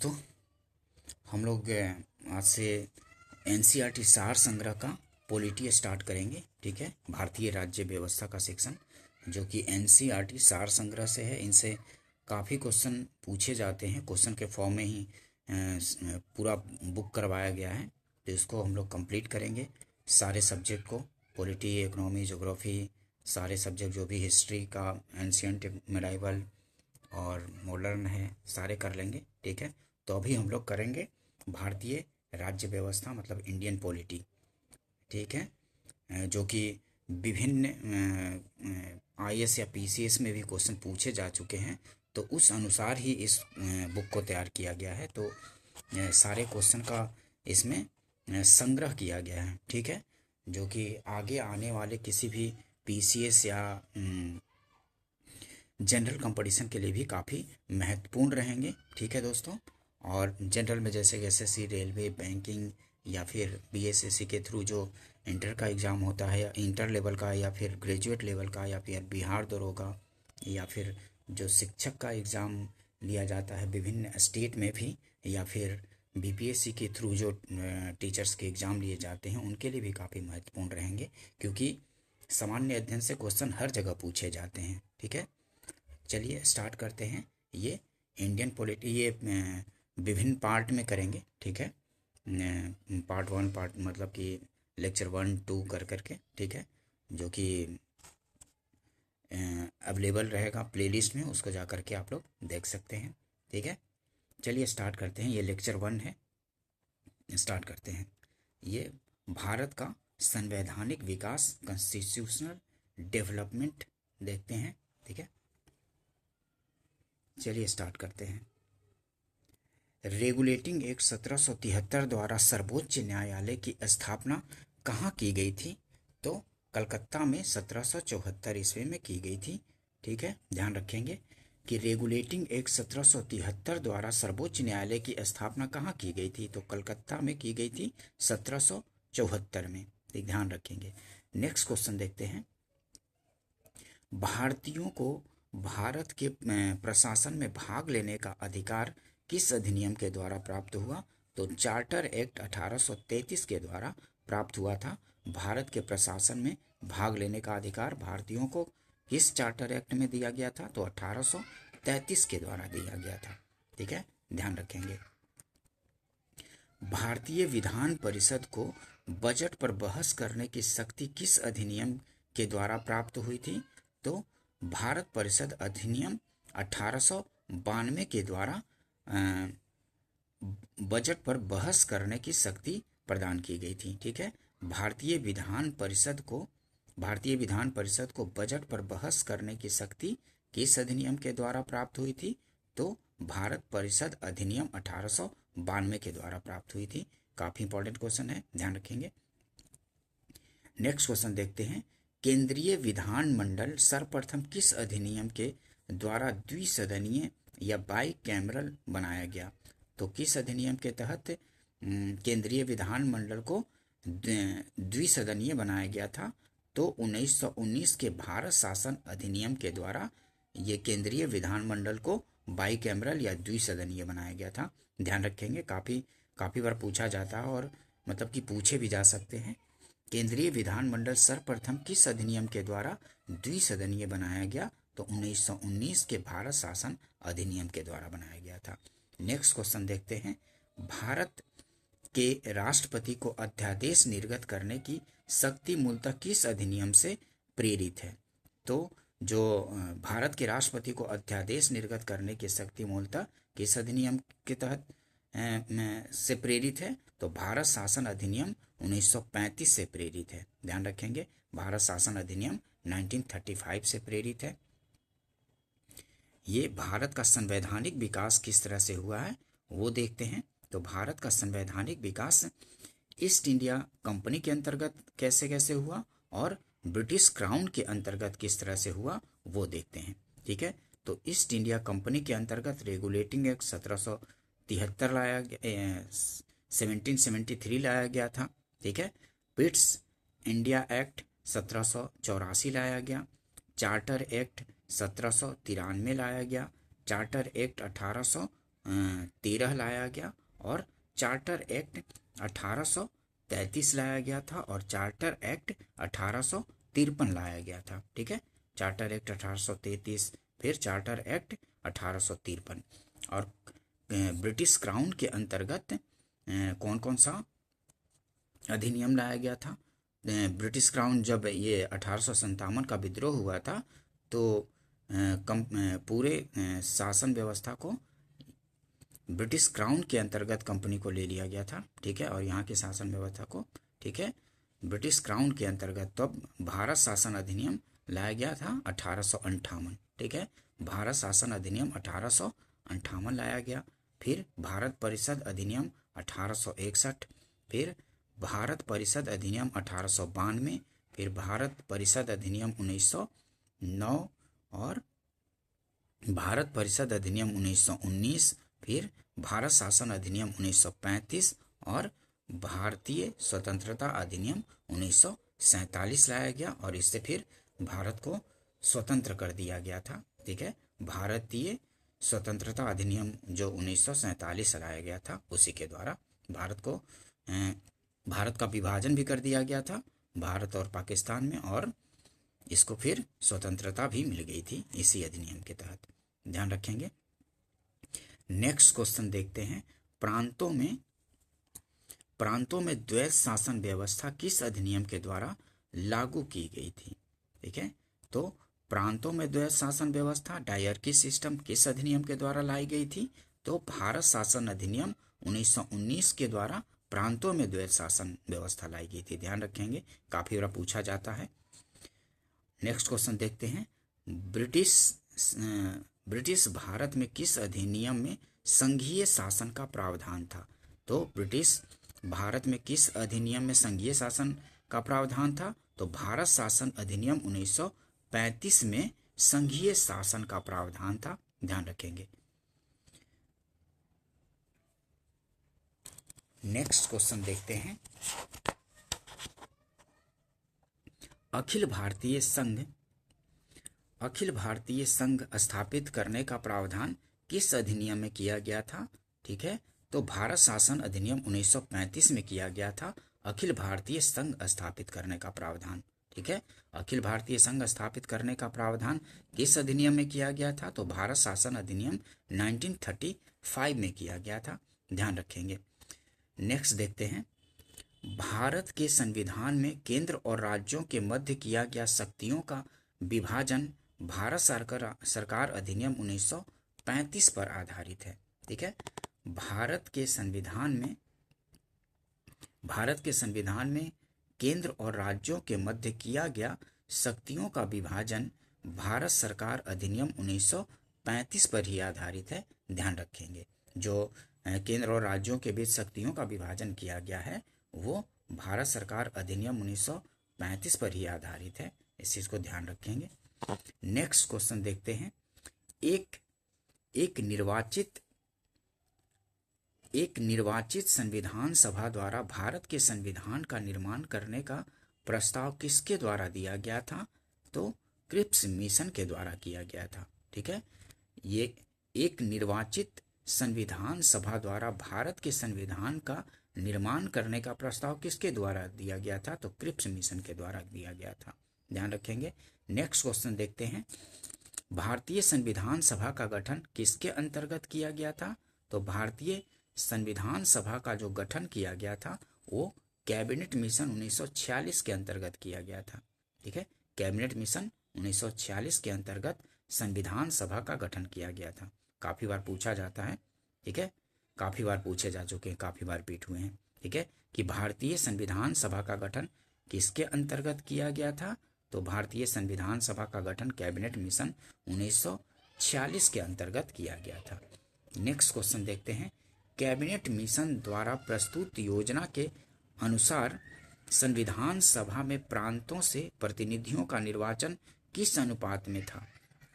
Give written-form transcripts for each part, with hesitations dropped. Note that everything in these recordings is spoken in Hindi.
दोस्तों, हम लोग आज से एनसीईआरटी सार संग्रह का पॉलिटी स्टार्ट करेंगे। ठीक है, भारतीय राज्य व्यवस्था का सेक्शन जो कि एनसीईआरटी सार संग्रह से है। इनसे काफ़ी क्वेश्चन पूछे जाते हैं, क्वेश्चन के फॉर्म में ही पूरा बुक करवाया गया है। तो इसको हम लोग कंप्लीट करेंगे, सारे सब्जेक्ट को, पॉलिटी, इकोनॉमी, ज्योग्राफी, सारे सब्जेक्ट जो भी हिस्ट्री का, एंशियंट, मिडाइवल और मॉडर्न है, सारे कर लेंगे। ठीक है, तो अभी हम लोग करेंगे भारतीय राज्य व्यवस्था मतलब इंडियन पॉलिटी। ठीक है, जो कि विभिन्न आईएएस या पीसीएस में भी क्वेश्चन पूछे जा चुके हैं, तो उस अनुसार ही इस बुक को तैयार किया गया है। तो सारे क्वेश्चन का इसमें संग्रह किया गया है। ठीक है, जो कि आगे आने वाले किसी भी पीसीएस या जनरल कंपटीशन के लिए भी काफ़ी महत्वपूर्ण रहेंगे। ठीक है दोस्तों, और जनरल में जैसे एसएससी, रेलवे, बैंकिंग या फिर बीएसएससी के थ्रू जो इंटर का एग्ज़ाम होता है, या इंटर लेवल का, या फिर ग्रेजुएट लेवल का, या फिर बिहार दरोगा, या फिर जो शिक्षक का एग्ज़ाम लिया जाता है विभिन्न स्टेट में भी, या फिर बीपीएससी के थ्रू जो टीचर्स के एग्ज़ाम लिए जाते हैं, उनके लिए भी काफ़ी महत्वपूर्ण रहेंगे, क्योंकि सामान्य अध्ययन से क्वेश्चन हर जगह पूछे जाते हैं। ठीक है, चलिए स्टार्ट करते हैं। ये इंडियन पॉलिटी, ये विभिन्न पार्ट में करेंगे। ठीक है, पार्ट 1, पार्ट मतलब कि लेक्चर 1, 2 कर करके। ठीक है, जो कि अवेलेबल रहेगा प्लेलिस्ट में, उसको जा करके आप लोग देख सकते हैं। ठीक है, चलिए स्टार्ट करते हैं। ये लेक्चर 1 है, स्टार्ट करते हैं। ये भारत का संवैधानिक विकास, कॉन्स्टिट्यूशनल डेवलपमेंट देखते हैं। ठीक है, चलिए स्टार्ट करते हैं। रेगुलेटिंग एक्ट 1773 द्वारा सर्वोच्च न्यायालय की स्थापना कहाँ की गई थी? तो कलकत्ता में 1774 ईस्वी में की गई थी। ठीक है, ध्यान रखेंगे कि रेगुलेटिंग एक्ट 1773 द्वारा सर्वोच्च न्यायालय की स्थापना कहाँ की गई थी? तो कलकत्ता में की गई थी 1774 में। ध्यान रखेंगे। नेक्स्ट क्वेश्चन देखते हैं। भारतीयों को भारत के प्रशासन में भाग लेने का अधिकार किस अधिनियम के द्वारा प्राप्त हुआ? तो चार्टर एक्ट 1833 के द्वारा प्राप्त हुआ था। भारत के प्रशासन में भाग लेने का अधिकार भारतीयों को किस चार्टर एक्ट में दिया गया था? तो 1833 के द्वारा दिया गया था। ठीक है, ध्यान रखेंगे। भारतीय विधान परिषद को बजट पर बहस करने की शक्ति किस अधिनियम के द्वारा प्राप्त हुई थी? तो भारत परिषद अधिनियम 1892 के द्वारा बजट पर बहस करने की शक्ति प्रदान की गई थी। ठीक है, भारतीय विधान परिषद को बजट पर बहस करने की शक्ति किस अधिनियम के द्वारा प्राप्त हुई थी? तो भारत परिषद अधिनियम 1892 के द्वारा प्राप्त हुई थी। काफी इंपॉर्टेंट क्वेश्चन है, ध्यान रखेंगे। नेक्स्ट क्वेश्चन देखते हैं। केंद्रीय विधानमंडल सर्वप्रथम किस अधिनियम के द्वारा द्विसदनीय या बाई कैमरल बनाया गया? तो किस अधिनियम के तहत केंद्रीय विधानमंडल को द्विसदनीय बनाया गया था? तो 1919 के भारत शासन अधिनियम के द्वारा ये केंद्रीय विधानमंडल को बाई कैमरल या द्विसदनीय बनाया गया था। ध्यान रखेंगे, काफी बार पूछा जाता है, और मतलब कि पूछे भी जा सकते हैं। केंद्रीय विधानमंडल सर्वप्रथम किस अधिनियम के द्वारा द्विसदनीय बनाया गया? तो 1919 के भारत शासन अधिनियम के द्वारा बनाया गया था। नेक्स्ट क्वेश्चन देखते हैं। भारत के राष्ट्रपति को अध्यादेश निर्गत करने की शक्ति मूलतः किस अधिनियम से प्रेरित है? तो जो भारत के राष्ट्रपति को अध्यादेश निर्गत करने की शक्ति मूलतः किस अधिनियम के तहत से प्रेरित है? तो भारत शासन अधिनियम 1935 से प्रेरित है। ध्यान रखेंगे, भारत शासन अधिनियम 1935 से प्रेरित है। ये भारत का संवैधानिक विकास किस तरह से हुआ है वो देखते हैं। तो भारत का संवैधानिक विकास ईस्ट इंडिया कंपनी के अंतर्गत कैसे कैसे हुआ, और ब्रिटिश क्राउन के अंतर्गत किस तरह से हुआ वो देखते हैं। ठीक है, तो ईस्ट इंडिया कंपनी के अंतर्गत रेगुलेटिंग एक्ट 1773 लाया 1773 लाया गया था। ठीक है, पिट्स इंडिया एक्ट 1784 लाया गया। चार्टर एक्ट 1793 लाया गया। चार्टर एक्ट 1813 लाया गया और चार्टर एक्ट 1833 लाया गया था और चार्टर एक्ट 1853 लाया गया था। ठीक है, चार्टर एक्ट 1833 फिर चार्टर एक्ट 1853। और ब्रिटिश क्राउन के अंतर्गत कौन कौन सा अधिनियम लाया गया था? ब्रिटिश क्राउन जब ये 1857 का विद्रोह हुआ था तो पूरे शासन व्यवस्था को ब्रिटिश क्राउन के अंतर्गत कंपनी को ले लिया गया था। ठीक है, और यहाँ की शासन व्यवस्था को, ठीक है, ब्रिटिश क्राउन के अंतर्गत तब भारत शासन अधिनियम लाया गया था 1858। ठीक है, भारत शासन अधिनियम 1858 लाया गया। फिर भारत परिषद अधिनियम 1861, फिर भारत परिषद अधिनियम 1892, फिर भारत परिषद अधिनियम 1909 और भारत परिषद अधिनियम 1919, फिर भारत शासन अधिनियम 1935 और भारतीय स्वतंत्रता अधिनियम 1947 लाया गया और इससे फिर भारत को स्वतंत्र कर दिया गया था। ठीक है, भारतीय स्वतंत्रता अधिनियम जो 1947 लाया गया था उसी के द्वारा भारत का विभाजन भी कर दिया गया था भारत और पाकिस्तान में, और इसको फिर स्वतंत्रता भी मिल गई थी इसी अधिनियम के तहत। ध्यान रखेंगे। नेक्स्ट क्वेश्चन देखते हैं, प्रांतों में द्वैत शासन व्यवस्था किस अधिनियम के द्वारा लागू की गई थी? ठीक है, तो प्रांतों में द्वैत शासन व्यवस्था डायरकी सिस्टम किस अधिनियम के द्वारा लाई गई थी? तो भारत शासन अधिनियम 1919 के द्वारा प्रांतों में द्वैत शासन व्यवस्था लाई गई थी। ध्यान रखेंगे, काफी बार पूछा जाता है। नेक्स्ट क्वेश्चन देखते हैं, ब्रिटिश भारत में किस अधिनियम में संघीय शासन का प्रावधान था? तो ब्रिटिश भारत में किस अधिनियम में संघीय शासन का प्रावधान था? तो भारत शासन अधिनियम 1935 में संघीय शासन का प्रावधान था। ध्यान रखेंगे। नेक्स्ट क्वेश्चन देखते हैं, अखिल भारतीय संघ स्थापित करने का प्रावधान किस अधिनियम में किया गया था? ठीक है, तो भारत शासन अधिनियम 1935 में किया गया था अखिल भारतीय संघ स्थापित करने का प्रावधान। ठीक है, अखिल भारतीय संघ स्थापित करने का प्रावधान किस अधिनियम में किया गया था? तो भारत शासन अधिनियम 1935 में किया गया था। ध्यान रखेंगे। नेक्स्ट देखते हैं, भारत के संविधान में केंद्र और राज्यों के मध्य किया गया शक्तियों का विभाजन भारत सरकार अधिनियम 1935 पर आधारित है। ठीक है, भारत के संविधान में केंद्र और राज्यों के मध्य किया गया शक्तियों का विभाजन भारत सरकार अधिनियम 1935 पर ही आधारित है। ध्यान रखेंगे, जो केंद्र और राज्यों के बीच शक्तियों का विभाजन किया गया है वो भारत सरकार अधिनियम 1935 पर ही आधारित है। इस चीज को ध्यान रखेंगे। नेक्स्ट क्वेश्चन देखते हैं, एक निर्वाचित संविधान सभा द्वारा भारत के संविधान का निर्माण करने का प्रस्ताव किसके द्वारा दिया गया था? तो क्रिप्स मिशन के द्वारा किया गया था। ठीक है, ये एक निर्वाचित संविधान सभा द्वारा भारत के संविधान का निर्माण करने का प्रस्ताव किसके द्वारा दिया गया था? तो क्रिप्स मिशन के द्वारा दिया गया था। ध्यान रखेंगे। नेक्स्ट क्वेश्चन देखते हैं, भारतीय संविधान सभा का गठन किसके अंतर्गत किया गया था? तो भारतीय संविधान सभा का जो गठन किया गया था वो कैबिनेट मिशन 1946 के अंतर्गत किया गया था। ठीक है, कैबिनेट मिशन 1946 के अंतर्गत संविधान सभा का गठन किया गया था। काफी बार पूछा जाता है। ठीक है, काफी बार पूछे जा चुके हैं, काफी बार रिपीट हुए हैं। ठीक है, कि भारतीय संविधान सभा का गठन किसके अंतर्गत किया गया था? तो भारतीय संविधान सभा का गठन कैबिनेट मिशन 1946 के अंतर्गत किया गया था। नेक्स्ट क्वेश्चन देखते हैं, कैबिनेट मिशन द्वारा प्रस्तुत योजना के अनुसार संविधान सभा में प्रांतों से प्रतिनिधियों का निर्वाचन किस अनुपात में था?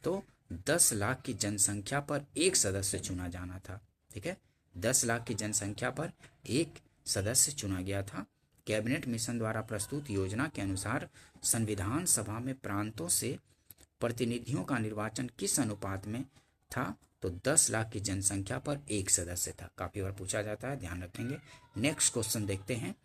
तो 10 लाख की जनसंख्या पर एक सदस्य चुना जाना था। ठीक है, 10 लाख की जनसंख्या पर एक सदस्य चुना गया था। कैबिनेट मिशन द्वारा प्रस्तुत योजना के अनुसार संविधान सभा में प्रांतों से प्रतिनिधियों का निर्वाचन किस अनुपात में था? तो तो 10 लाख की जनसंख्या पर एक सदस्य था। काफी बार पूछा जाता है, ध्यान रखेंगे। नेक्स्ट क्वेश्चन देखते हैं,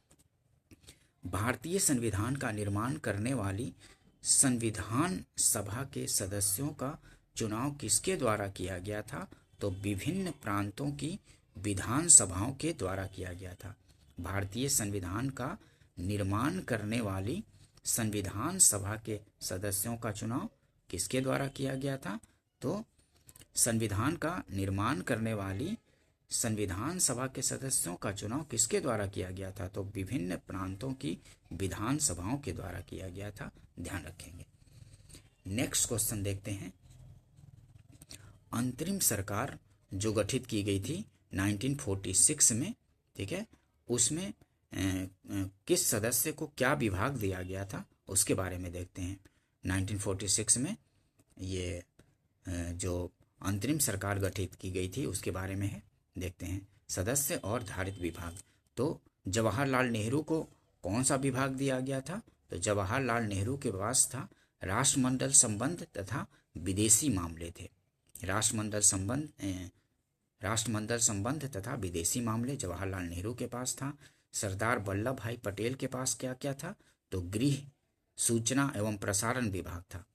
भारतीय संविधान का निर्माण करने वाली संविधान सभा के सदस्यों का चुनाव किसके द्वारा किया गया था? तो विभिन्न प्रांतों की विधान सभाओं के द्वारा किया गया था। भारतीय संविधान का निर्माण करने वाली संविधान सभा के सदस्यों का चुनाव किसके द्वारा किया गया था? तो संविधान का निर्माण करने वाली संविधान सभा के सदस्यों का चुनाव किसके द्वारा किया गया था? तो विभिन्न प्रांतों की विधान सभाओं के द्वारा किया गया था, ध्यान रखेंगे। नेक्स्ट क्वेश्चन देखते हैं, अंतरिम सरकार जो गठित की गई थी 1946 में, ठीक है, उसमें किस सदस्य को क्या विभाग दिया गया था उसके बारे में देखते हैं। 1946 में ये जो अंतरिम सरकार गठित की गई थी उसके बारे में है, देखते हैं। सदस्य और धारित विभाग, तो जवाहरलाल नेहरू को कौन सा विभाग दिया गया था? तो जवाहरलाल नेहरू के पास था राष्ट्रमंडल संबंध तथा विदेशी मामले थे। राष्ट्रमंडल संबंध तथा विदेशी मामले जवाहरलाल नेहरू के पास था। सरदार वल्लभ भाई पटेल के पास क्या क्या था? तो गृह, सूचना एवं प्रसारण विभाग था,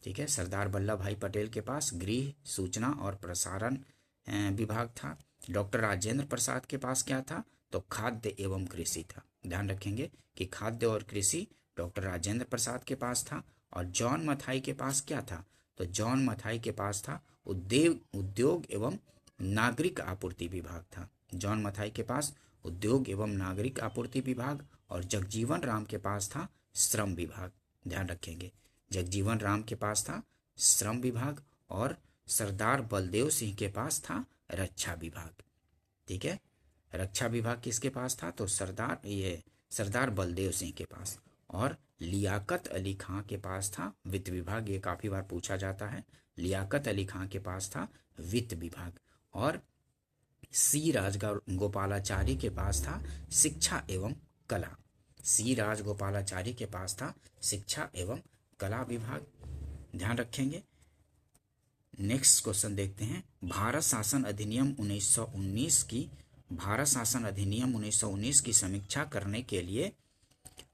ठीक है। सरदार वल्लभ भाई पटेल के पास गृह, सूचना और प्रसारण विभाग था। डॉक्टर राजेंद्र प्रसाद के पास क्या था? तो खाद्य एवं कृषि था। ध्यान रखेंगे कि खाद्य और कृषि डॉक्टर राजेंद्र प्रसाद के पास था। और जॉन मथाई के पास क्या था? तो जॉन मथाई के पास था उद्योग एवं नागरिक आपूर्ति विभाग था। जॉन मथाई के पास उद्योग एवं नागरिक आपूर्ति विभाग। और जगजीवन राम के पास था श्रम विभाग, ध्यान रखेंगे। जगजीवन राम के पास था श्रम विभाग। और सरदार बलदेव सिंह के पास था रक्षा विभाग, ठीक है। रक्षा विभाग किसके पास था? तो सरदार बलदेव सिंह के पास। और लियाकत अली खां के पास था वित्त विभाग, ये काफी बार पूछा जाता है। लियाकत अली खां के पास था वित्त विभाग। और सी राजगोपालाचारी के पास था शिक्षा एवं कला। सी राजगोपालाचारी के पास था शिक्षा एवं कला विभाग, ध्यान रखेंगे। नेक्स्ट क्वेश्चन देखते हैं, भारत शासन अधिनियम 1919 की समीक्षा करने के लिए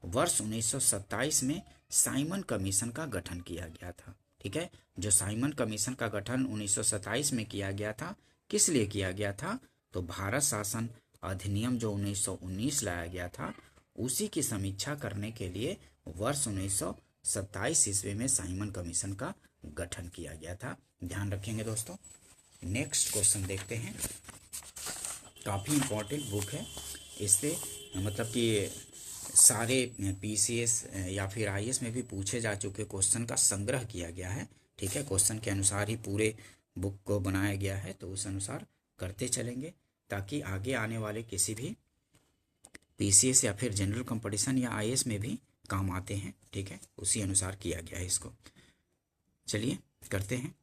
वर्ष 1927 में साइमन कमीशन का गठन किया गया था, ठीक है। जो साइमन कमीशन का गठन 1927 में किया गया था, किस लिए किया गया था? तो भारत शासन अधिनियम जो 1919 लाया गया था उसी की समीक्षा करने के लिए वर्ष 1927 ईस्वी में साइमन कमीशन का गठन किया गया था, ध्यान रखेंगे दोस्तों। नेक्स्ट क्वेश्चन देखते हैं, काफी इंपॉर्टेंट बुक है। इससे मतलब कि सारे पीसीएस या फिर आईएएस में भी पूछे जा चुके क्वेश्चन का संग्रह किया गया है, ठीक है। क्वेश्चन के अनुसार ही पूरे बुक को बनाया गया है, तो उस अनुसार करते चलेंगे ताकि आगे आने वाले किसी भी पीसीएस या फिर जनरल कंपटीशन या आईएएस में भी काम आते हैं, ठीक है। उसी अनुसार किया गया है इसको। चलिए करते हैं।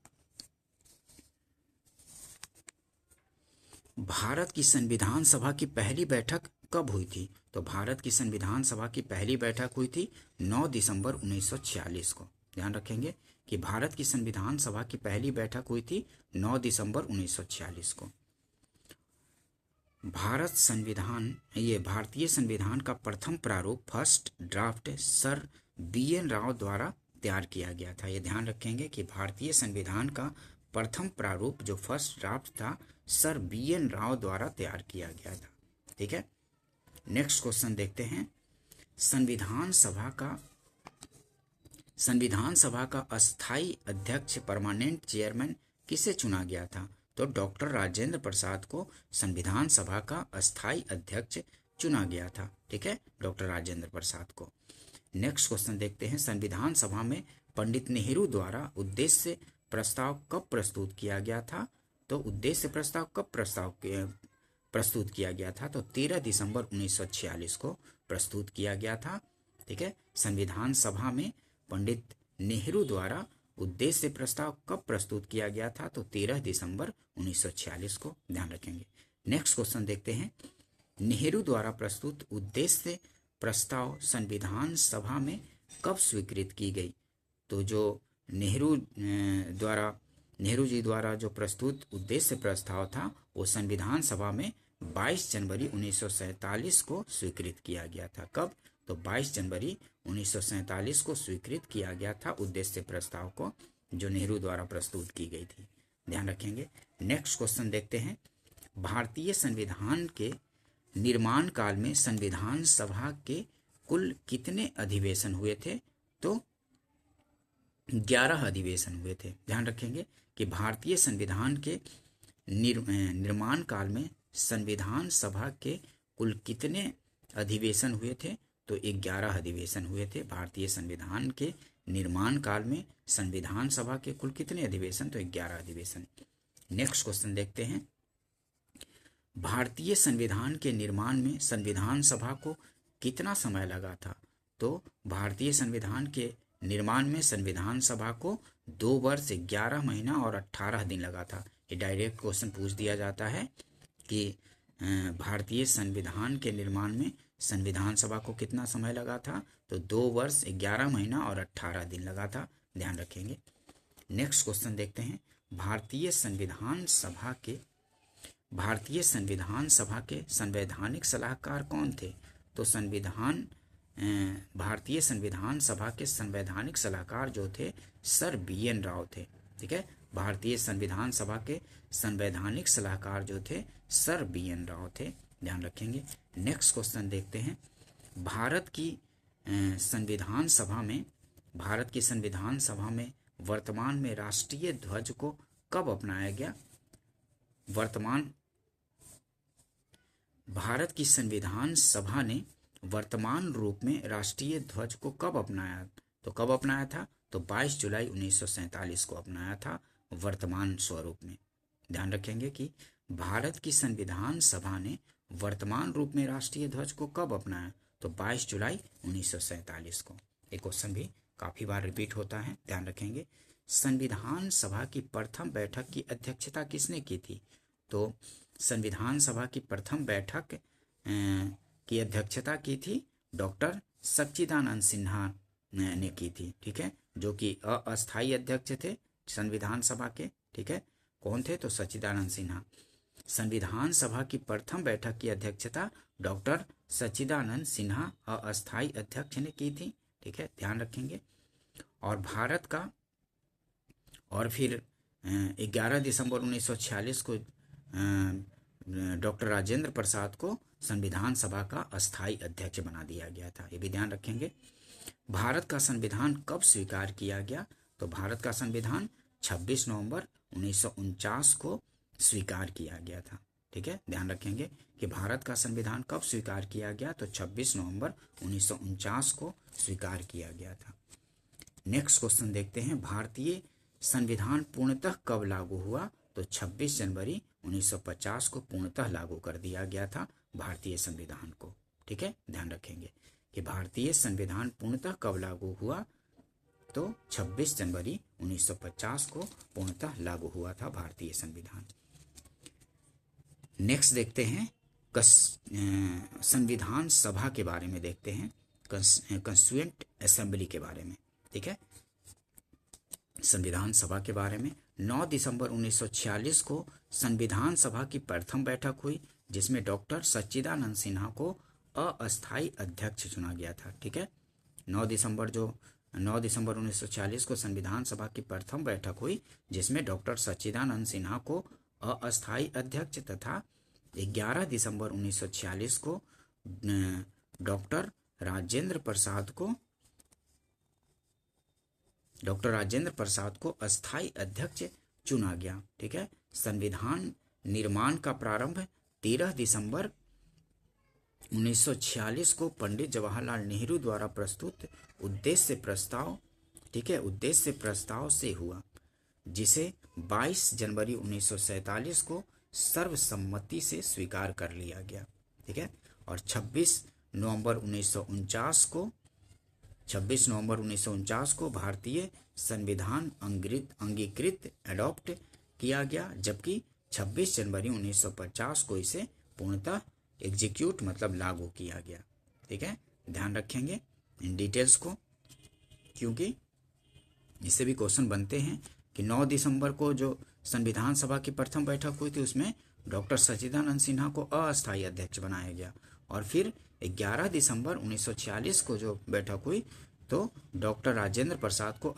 भारत की संविधान सभा की पहली बैठक कब हुई थी? तो भारत की संविधान सभा की पहली बैठक हुई थी 9 दिसंबर 1946 को। ध्यान रखेंगे कि भारत की संविधान सभा की पहली बैठक हुई थी 9 दिसंबर 1946 को। भारतीय संविधान का प्रथम प्रारूप first draft sir BN Rao द्वारा तैयार किया गया था। ये ध्यान रखेंगे कि भारतीय संविधान का प्रथम प्रारूप जो फर्स्ट ड्राफ्ट था सर BN राव द्वारा तैयार किया गया था, ठीक है। नेक्स्ट क्वेश्चन देखते हैं, संविधान सभा का अस्थायी अध्यक्ष परमानेंट चेयरमैन किसे चुना गया था? तो डॉक्टर राजेंद्र प्रसाद को संविधान सभा का अस्थायी अध्यक्ष चुना गया था, ठीक है, डॉक्टर राजेंद्र प्रसाद को। नेक्स्ट क्वेश्चन देखते हैं, संविधान सभा में पंडित नेहरू द्वारा उद्देश्य प्रस्ताव कब प्रस्तुत किया गया था? तो उद्देश्य प्रस्ताव कब प्रस्तुत किया गया था? तो 13 दिसंबर 1946 को प्रस्तुत किया गया था, ठीक है। संविधान सभा में पंडित नेहरू द्वारा उद्देश्य प्रस्ताव कब प्रस्तुत किया गया था? तो 13 दिसंबर 1946 को, ध्यान रखेंगे। नेक्स्ट क्वेश्चन देखते हैं, नेहरू द्वारा प्रस्तुत उद्देश्य प्रस्ताव संविधान सभा में कब स्वीकृत की गई? तो जो नेहरू द्वारा नेहरू जी द्वारा जो प्रस्तुत उद्देश्य प्रस्ताव था वो संविधान सभा में 22 जनवरी 1947 को स्वीकृत किया गया था। कब? तो 22 जनवरी 1947 को स्वीकृत किया गया था उद्देश्य प्रस्ताव को, जो नेहरू द्वारा प्रस्तुत की गई थी। ध्यान रखेंगे। नेक्स्ट क्वेश्चन देखते हैं। भारतीय संविधान के निर्माण काल में संविधान सभा के कुल कितने अधिवेशन हुए थे? तो 11 अधिवेशन हुए थे। ध्यान रखेंगे कि भारतीय संविधान के निर्माण काल में संविधान सभा के कुल कितने अधिवेशन हुए थे? तो 11 अधिवेशन हुए थे। भारतीय संविधान के निर्माण काल में संविधान सभा के कुल कितने अधिवेशन? तो 11 अधिवेशन। नेक्स्ट क्वेश्चन देखते हैं। भारतीय संविधान के निर्माण में संविधान सभा को कितना समय लगा था? तो भारतीय संविधान के निर्माण में संविधान सभा को 2 वर्ष 11 महीना और 18 दिन लगा था। ये डायरेक्ट क्वेश्चन पूछ दिया जाता है कि भारतीय संविधान के निर्माण में संविधान सभा को कितना समय लगा था? तो 2 वर्ष 11 महीना और 18 दिन लगा था। ध्यान रखेंगे। नेक्स्ट क्वेश्चन देखते हैं। भारतीय संविधान सभा के संवैधानिक सलाहकार कौन थे? तो भारतीय संविधान सभा के संवैधानिक सलाहकार जो थे सर BN राव थे। ठीक है, भारतीय संविधान सभा के संवैधानिक सलाहकार जो थे सर BN राव थे। ध्यान रखेंगे। नेक्स्ट क्वेश्चन देखते हैं। भारत की संविधान सभा में वर्तमान में राष्ट्रीय ध्वज को कब अपनाया गया? भारत की संविधान सभा ने वर्तमान रूप में राष्ट्रीय ध्वज को कब अपनाया? तो कब अपनाया था? तो 22 जुलाई 1947 को अपनाया था वर्तमान स्वरूप में। ध्यान रखेंगे कि भारत की संविधान सभा ने वर्तमान रूप में राष्ट्रीय ध्वज को कब अपनाया? तो 22 जुलाई 1947 को। एक क्वेश्चन भी काफी बार रिपीट होता है। ध्यान रखेंगे। संविधान सभा की प्रथम बैठक की अध्यक्षता किसने की थी? तो संविधान सभा की प्रथम बैठक की अध्यक्षता की थी डॉक्टर सच्चिदानंद सिन्हा ने की थी। ठीक है, जो कि अस्थायी अध्यक्ष थे संविधान सभा के। ठीक है, कौन थे? तो सच्चिदानंद सिन्हा। संविधान सभा की प्रथम बैठक की अध्यक्षता डॉक्टर सच्चिदानंद सिन्हा अस्थायी अध्यक्ष ने की थी। ठीक है, ध्यान रखेंगे। और फिर 11 दिसंबर 1946 को डॉक्टर राजेंद्र प्रसाद को संविधान सभा का अस्थायी अध्यक्ष बना दिया गया था। ये भी ध्यान रखेंगे। भारत का संविधान कब स्वीकार किया गया? तो भारत का संविधान 26 नवंबर 1949 को स्वीकार किया गया था। ठीक है, ध्यान रखेंगे कि भारत का संविधान कब स्वीकार किया गया? तो 26 नवंबर 1949 को स्वीकार किया गया था। नेक्स्ट क्वेश्चन देखते हैं। भारतीय संविधान पूर्णतः कब लागू हुआ? तो 26 जनवरी 1950 को पूर्णतः लागू कर दिया गया था भारतीय संविधान को। ठीक है, ध्यान रखेंगे कि भारतीय संविधान पूर्णतः कब लागू हुआ? तो 26 जनवरी 1950 को पूर्णतः लागू हुआ था भारतीय संविधान। नेक्स्ट देखते हैं संविधान सभा के बारे में देखते हैं, कॉन्स्टिट्यूएंट असेंबली के बारे में। ठीक है, संविधान सभा के बारे में 9 दिसंबर 1946 को संविधान सभा की प्रथम बैठक हुई, जिसमें डॉक्टर सच्चिदानंद सिन्हा को अस्थायी अध्यक्ष चुना गया था। ठीक है, 9 दिसंबर 1946 को संविधान सभा की प्रथम बैठक हुई, जिसमें डॉक्टर सच्चिदानंद सिन्हा को अस्थायी अध्यक्ष तथा 11 दिसंबर 1946 को डॉक्टर राजेंद्र प्रसाद को अस्थायी अध्यक्ष चुना गया। ठीक है, संविधान निर्माण का प्रारंभ 13 दिसंबर 1946 को पंडित जवाहरलाल नेहरू द्वारा प्रस्तुत उद्देश्य प्रस्ताव से हुआ, जिसे 22 जनवरी 1947 को सर्वसम्मति से स्वीकार कर लिया गया। ठीक है, और 26 नवंबर 1949 को भारतीय संविधान अंगीकृत एडॉप्ट किया गया, जबकि 26 जनवरी 1950 को इसे पूर्णतः एग्जीक्यूट मतलब लागू किया गया। ठीक है, ध्यान रखेंगे इन डिटेल्स को, क्योंकि इससे भी क्वेश्चन बनते हैं कि 9 दिसंबर को जो संविधान सभा की प्रथम बैठक हुई थी उसमें डॉक्टर सच्चिदानंद सिन्हा को अस्थायी अध्यक्ष बनाया गया, और फिर 11 दिसंबर 1946 को जो बैठक हुई तो डॉक्टर राजेंद्र प्रसाद को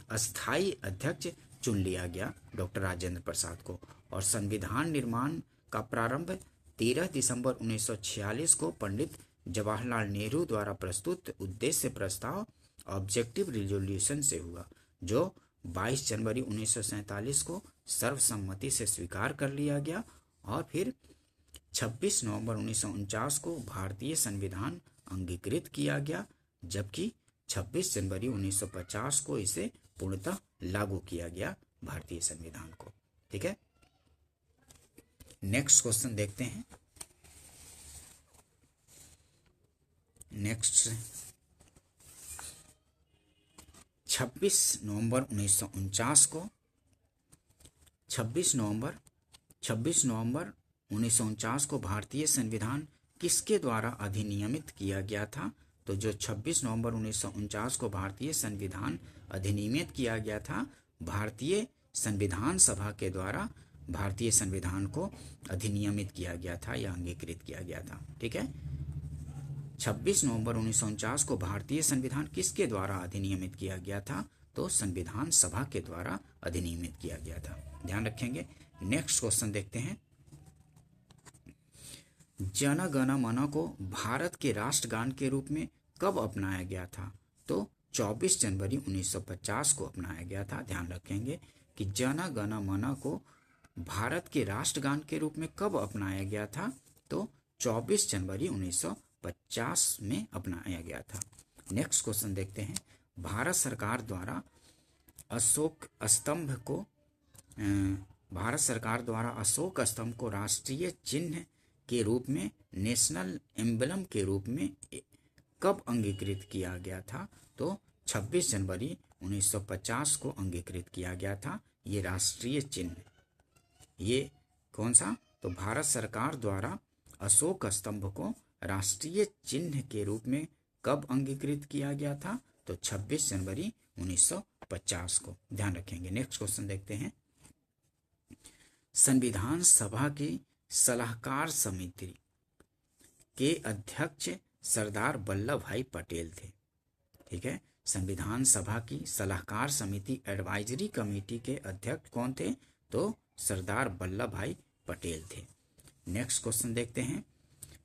अस्थायी अध्यक्ष चुन लिया गया, डॉक्टर राजेंद्र प्रसाद को। और संविधान निर्माण का प्रारंभ 13 दिसंबर 1946 को पंडित जवाहरलाल नेहरू द्वारा प्रस्तुत उद्देश्य प्रस्ताव ऑब्जेक्टिव रिजोल्यूशन से हुआ, जो 22 जनवरी 1947 को सर्वसम्मति से स्वीकार कर लिया गया, और फिर 26 नवंबर 1949 को भारतीय संविधान अंगीकृत किया गया, जबकि 26 जनवरी 1950 को इसे पूर्णतः लागू किया गया भारतीय संविधान को। ठीक है, नेक्स्ट क्वेश्चन देखते हैं। नेक्स्ट 26 नवंबर 1949 को 26 नवंबर 1949 को भारतीय संविधान किसके द्वारा अधिनियमित किया गया था? तो जो 26 नवंबर 1949 को भारतीय संविधान अधिनियमित किया गया था, भारतीय संविधान सभा के द्वारा भारतीय संविधान को अधिनियमित किया गया था या अंगीकृत किया गया था। ठीक है, 26 नवंबर 1949 को भारतीय संविधान किसके द्वारा अधिनियमित किया गया था? तो संविधान सभा के द्वारा अधिनियमित किया गया था, ध्यान रखेंगे। नेक्स्ट क्वेश्चन देखते हैं। जन गण मन को भारत के राष्ट्रगान के रूप में कब अपनाया गया था? तो 24 जनवरी 1950 को अपनाया गया था। ध्यान रखेंगे कि जन गण मन को भारत के राष्ट्रगान के रूप में कब अपनाया गया था? तो 24 जनवरी 1950 में अपनाया गया था। नेक्स्ट क्वेश्चन देखते हैं। भारत सरकार द्वारा अशोक स्तंभ को राष्ट्रीय चिन्ह के रूप में, नेशनल एम्बलम के रूप में कब अंगीकृत किया गया था? तो 26 जनवरी 1950 को अंगीकृत किया गया था ये राष्ट्रीय चिन्ह। ये कौन सा? तो भारत सरकार द्वारा अशोक स्तंभ को राष्ट्रीय चिन्ह के रूप में कब अंगीकृत किया गया था? तो 26 जनवरी 1950 को, ध्यान रखेंगे। नेक्स्ट क्वेश्चन देखते हैं। संविधान सभा की सलाहकार समिति के अध्यक्ष सरदार वल्लभ भाई पटेल थे। ठीक है, संविधान सभा की सलाहकार समिति एडवाइजरी कमेटी के अध्यक्ष कौन थे? तो सरदार वल्लभ भाई पटेल थे। नेक्स्ट क्वेश्चन देखते हैं।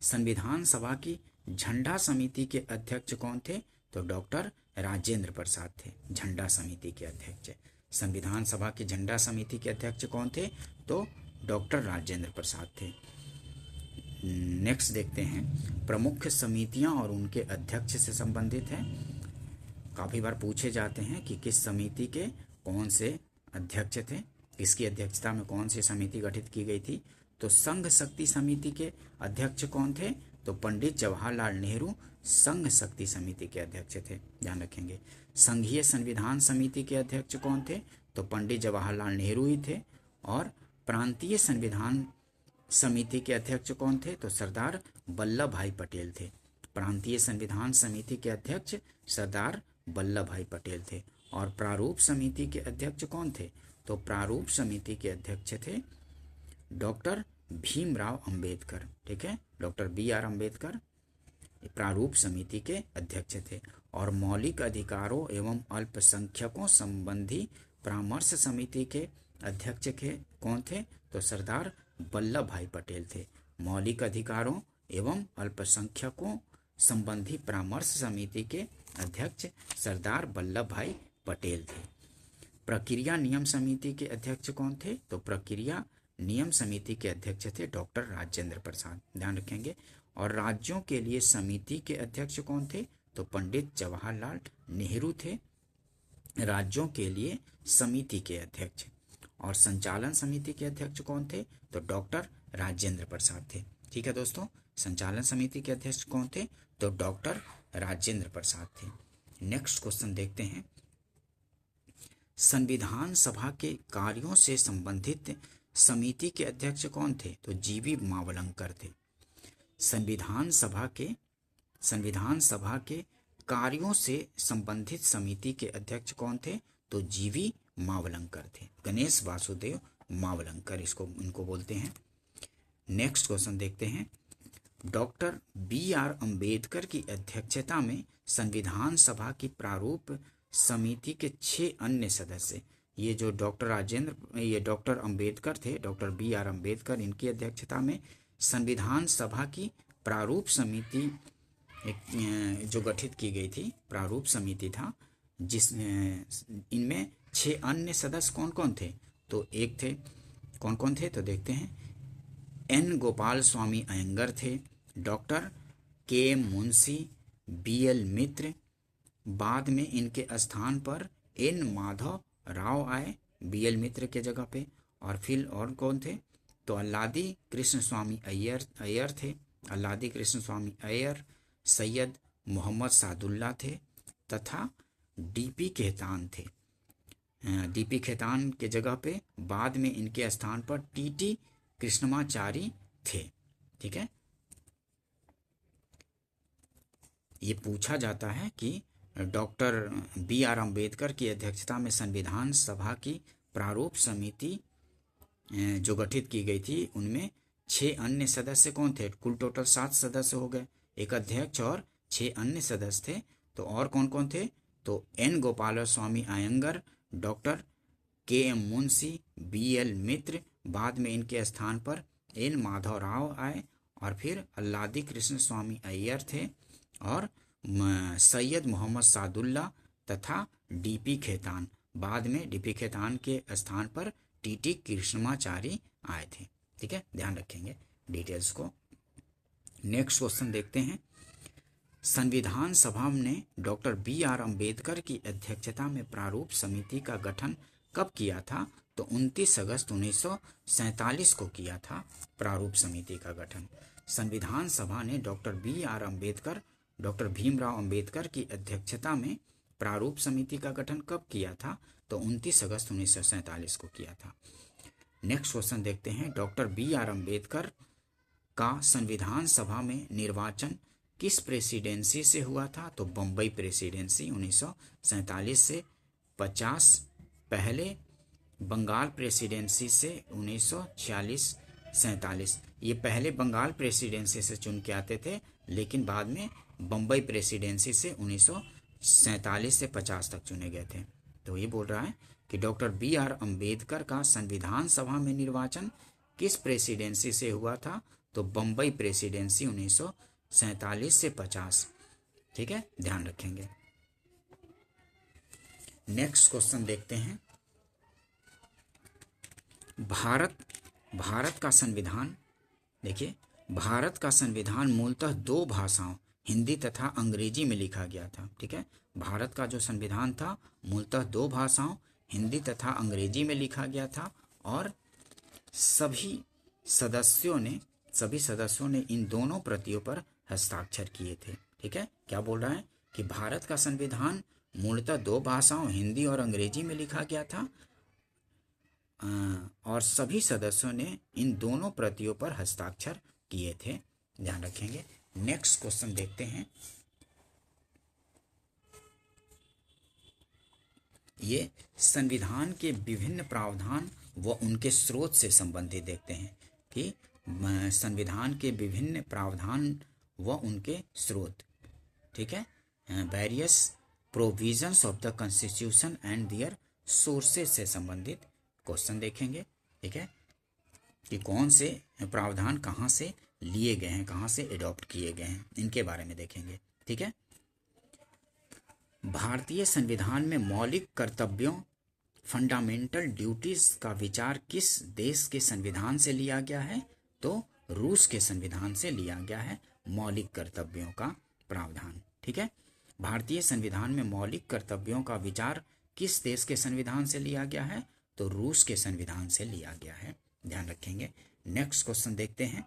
संविधान सभा की झंडा समिति के अध्यक्ष कौन थे? तो डॉक्टर राजेंद्र प्रसाद थे, झंडा समिति के अध्यक्ष। संविधान सभा की झंडा समिति के अध्यक्ष कौन थे? तो डॉक्टर राजेंद्र प्रसाद थे। नेक्स्ट देखते हैं। प्रमुख समितियां और उनके अध्यक्ष से संबंधित है। काफी बार पूछे जाते हैं कि किस समिति के कौन से अध्यक्ष थे, किसकी अध्यक्षता में कौन सी समिति गठित की गई थी? तो संघ शक्ति समिति के अध्यक्ष कौन थे? तो पंडित जवाहरलाल नेहरू संघ शक्ति समिति के अध्यक्ष थे, ध्यान रखेंगे। संघीय संविधान समिति के अध्यक्ष कौन थे? तो पंडित जवाहरलाल नेहरू ही थे। और प्रांतीय संविधान समिति के अध्यक्ष कौन थे? तो सरदार वल्लभ भाई पटेल थे। प्रांतीय संविधान समिति के अध्यक्ष सरदार वल्लभ भाई पटेल थे। और प्रारूप समिति के अध्यक्ष कौन थे? तो प्रारूप समिति के अध्यक्ष थे डॉक्टर भीमराव अंबेडकर। ठीक है, डॉक्टर BR अंबेडकर प्रारूप समिति के अध्यक्ष थे। और मौलिक अधिकारों एवं अल्पसंख्यकों संबंधी परामर्श समिति के अध्यक्ष कौन थे? तो सरदार वल्लभ भाई पटेल थे। मौलिक अधिकारों एवं अल्पसंख्यकों संबंधी परामर्श समिति के अध्यक्ष सरदार वल्लभ भाई पटेल थे। प्रक्रिया नियम समिति के अध्यक्ष कौन थे? तो प्रक्रिया नियम समिति के अध्यक्ष थे डॉक्टर राजेंद्र प्रसाद, ध्यान रखेंगे। और राज्यों के लिए समिति के अध्यक्ष कौन थे? तो पंडित जवाहरलाल नेहरू थे राज्यों के लिए समिति के अध्यक्ष। और संचालन समिति के अध्यक्ष कौन थे? तो डॉक्टर राजेंद्र प्रसाद थे। ठीक है दोस्तों, संचालन समिति के अध्यक्ष कौन थे? तो डॉक्टर राजेंद्र प्रसाद थे। नेक्स्ट क्वेश्चन देखते हैं। संविधान सभा के कार्यों से संबंधित समिति के अध्यक्ष कौन थे? तो GV मावलंकर थे। संविधान सभा के कार्यों से संबंधित समिति के अध्यक्ष कौन थे? तो जीवी मावलंकर थे। गणेश वासुदेव मावलंकर इनको बोलते हैं। नेक्स्ट क्वेश्चन देखते हैं। डॉक्टर बी आर अंबेडकर की अध्यक्षता में संविधान सभा की प्रारूप समिति के 6 अन्य सदस्य, ये जो डॉक्टर अंबेडकर थे, डॉक्टर बी आर अंबेडकर, इनकी अध्यक्षता में संविधान सभा की प्रारूप समिति जो गठित की गई थी, प्रारूप समिति था, जिसमें इनमें 6 अन्य सदस्य कौन कौन थे? तो एक थे, कौन कौन थे तो देखते हैं। एन गोपाल स्वामी अयंगर थे, डॉक्टर के मुंशी, बी एल मित्र, बाद में इनके स्थान पर एन माधव राव आए बी एल मित्र के जगह पे, और फिर और कौन थे? तो अल्लादी कृष्ण स्वामी अय्यर थे, अल्लादी कृष्ण स्वामी अय्यर, सैयद मोहम्मद सादुल्ला थे, तथा डीपी खेतान थे। डीपी खेतान के जगह पे बाद में इनके स्थान पर टीटी कृष्णमाचारी थे। ठीक है, ये पूछा जाता है कि डॉक्टर बी आर अंबेडकर की अध्यक्षता में संविधान सभा की प्रारूप समिति जो गठित की गई थी, उनमें 6 अन्य सदस्य कौन थे? कुल टोटल 7 सदस्य हो गए, एक अध्यक्ष और 6 अन्य सदस्य थे। तो और कौन कौन थे? तो एन गोपाल स्वामी अयंगर, डॉक्टर के एम मुंशी, बी एल मित्र, बाद में इनके स्थान पर एन माधव राव आए, और फिर अल्लादी कृष्ण स्वामी अय्यर थे, और सैयद मोहम्मद सादुल्ला तथा डीपी खेतान, बाद में डीपी खेतान के स्थान पर टीटी कृष्णमाचारी आए थे। ठीक है, ध्यान रखेंगे डिटेल्स को। नेक्स्ट क्वेश्चन देखते हैं। संविधान सभा ने डॉक्टर बी आर अंबेडकर की अध्यक्षता में प्रारूप समिति का गठन कब किया था? तो 29 अगस्त 1947 को किया था प्रारूप समिति का गठन। संविधान सभा ने doctor B R Ambedkar, doctor Bhimrao Ambedkar की अध्यक्षता में प्रारूप समिति का गठन कब किया था? तो 29 अगस्त 1947 को किया था। नेक्स्ट क्वेश्चन देखते हैं। डॉक्टर बी आर अंबेडकर का संविधान सभा में निर्वाचन किस प्रेसिडेंसी से हुआ था? तो बम्बई प्रेसिडेंसी 1947 से 50, पहले बंगाल प्रेसिडेंसी से 1946-47। ये पहले बंगाल प्रेसिडेंसी से चुन के आते थे, लेकिन बाद में बम्बई प्रेसिडेंसी से 1947 से 50 तक चुने गए थे। तो ये बोल रहा है कि डॉक्टर बी आर अंबेडकर का संविधान सभा में निर्वाचन किस प्रेसिडेंसी से हुआ था? तो बम्बई प्रेसिडेंसी 1947 से 50। ठीक है, ध्यान रखेंगे। नेक्स्ट क्वेश्चन देखते हैं। भारत का संविधान, देखिए, भारत का संविधान मूलतः 2 भाषाओं, हिंदी तथा अंग्रेजी में लिखा गया था। ठीक है, भारत का जो संविधान था मूलतः 2 भाषाओं, हिंदी तथा अंग्रेजी में लिखा गया था, और सभी सदस्यों ने इन दोनों प्रतियों पर हस्ताक्षर किए थे। ठीक है, क्या बोल रहा है कि भारत का संविधान मूलतः 2 भाषाओं, हिंदी और अंग्रेजी में लिखा गया था, और सभी सदस्यों ने इन दोनों प्रतियों पर हस्ताक्षर किए थे। ध्यान रखेंगे। नेक्स्ट क्वेश्चन देखते हैं। ये संविधान के विभिन्न प्रावधान व उनके स्रोत से संबंधित देखते हैं कि संविधान के विभिन्न प्रावधान व उनके स्रोत। ठीक है, various provisions of the constitution and their sources से संबंधित क्वेश्चन देखेंगे। ठीक है, कि कौन से प्रावधान कहाँ से लिए गए हैं, कहाँ से एडॉप्ट किए गए हैं, इनके बारे में देखेंगे। ठीक है, भारतीय संविधान में मौलिक कर्तव्यों, फंडामेंटल ड्यूटीज का विचार किस देश के संविधान से लिया गया है? तो रूस के संविधान से लिया गया है मौलिक कर्तव्यों का प्रावधान। ठीक है, भारतीय संविधान में मौलिक कर्तव्यों का विचार किस देश के संविधान से लिया गया है? तो रूस के संविधान से लिया गया है। ध्यान रखेंगे। नेक्स्ट क्वेश्चन देखते हैं।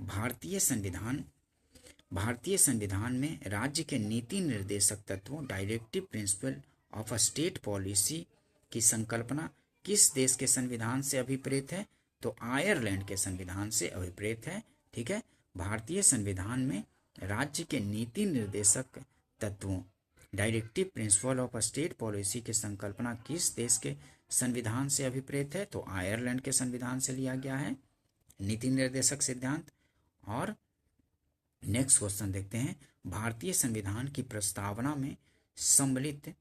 भारतीय संविधान में राज्य के नीति निर्देशक तत्वों, directive principle of a state policy की संकल्पना किस देश के संविधान से अभिप्रेत है? तो आयरलैंड के संविधान से अभिप्रेत है। ठीक है, भारतीय संविधान में राज्य के नीति निर्देशक तत्वों directive principle of state policy की संकल्पना किस देश के संविधान से अभिप्रेत है? तो आयरलैंड के संविधान से लिया गया है नीति निर्देशक सिद्धांत। और नेक्स्ट क्वेश्चन देखते हैं, भारतीय संविधान की प्रस्तावना में सम्मिलित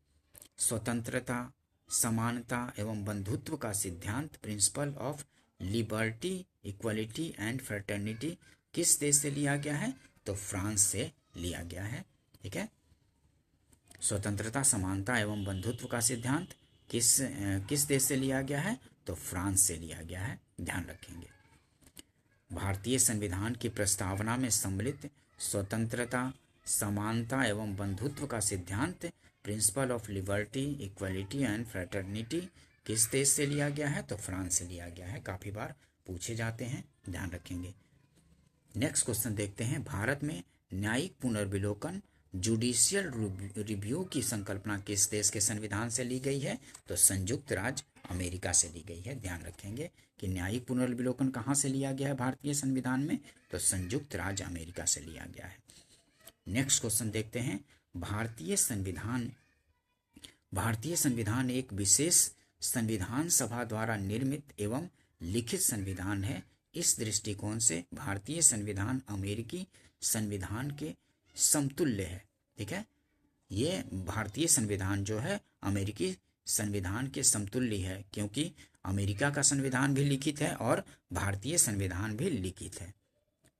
स्वतंत्रता, समानता एवं बंधुत्व का सिद्धांत principle of liberty, equality and fraternity किस देश से लिया गया है? तो फ्रांस से लिया गया है। ठीक है, स्वतंत्रता, समानता एवं बंधुत्व का सिद्धांत किस देश से लिया गया है? तो फ्रांस से लिया गया है, ध्यान रखेंगे। भारतीय संविधान की प्रस्तावना में सम्मिलित स्वतंत्रता, समानता एवं बंधुत्व का सिद्धांत principle of liberty, equality and fraternity किस देश से लिया गया है? तो फ्रांस से लिया गया है, काफी बार पूछे जाते हैं, ध्यान रखेंगे। नेक्स्ट क्वेश्चन देखते हैं, भारत में न्यायिक पुनर्विलोकन, जुडिशियल रिव्यू की संकल्पना किस देश के संविधान से ली गई है? तो संयुक्त राज्य अमेरिका से ली गई है। ध्यान रखेंगे कि न्यायिक पुनर्विलोकन कहाँ से लिया गया है भारतीय संविधान में? तो संयुक्त राज्य अमेरिका से लिया गया है। नेक्स्ट क्वेश्चन देखते हैं, भारतीय संविधान एक विशेष संविधान सभा द्वारा निर्मित एवं लिखित संविधान है। इस दृष्टिकोण से भारतीय संविधान अमेरिकी संविधान के समतुल्य है। ठीक है, ये भारतीय संविधान जो है अमेरिकी संविधान के समतुल्य है, क्योंकि अमेरिका का संविधान भी लिखित है और भारतीय संविधान भी लिखित है।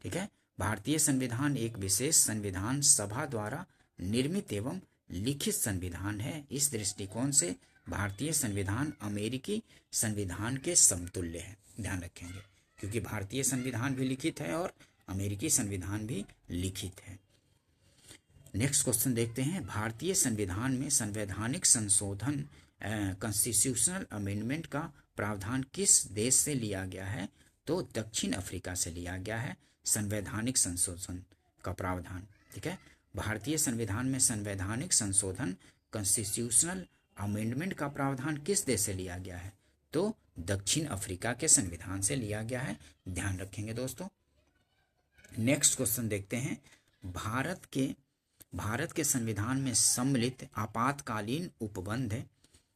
ठीक है, भारतीय संविधान एक विशेष संविधान सभा द्वारा निर्मित एवं लिखित संविधान है। इस दृष्टिकोण से भारतीय संविधान अमेरिकी संविधान के समतुल्य है, ध्यान रखेंगे, क्योंकि भारतीय संविधान भी लिखित है और अमेरिकी संविधान भी लिखित है। नेक्स्ट क्वेश्चन देखते हैं, भारतीय संविधान में संवैधानिक संशोधन कॉन्स्टिट्यूशनल अमेंडमेंट का प्रावधान किस देश से लिया गया है? तो दक्षिण अफ्रीका से लिया गया है संवैधानिक संशोधन का प्रावधान। ठीक है, भारतीय संविधान में संवैधानिक संशोधन कॉन्स्टिट्यूशनल अमेंडमेंट का प्रावधान किस देश से लिया गया है? तो दक्षिण अफ्रीका के संविधान से लिया गया है, ध्यान रखेंगे दोस्तों। नेक्स्ट क्वेश्चन देखते हैं, भारत के संविधान में सम्मिलित आपातकालीन उपबंध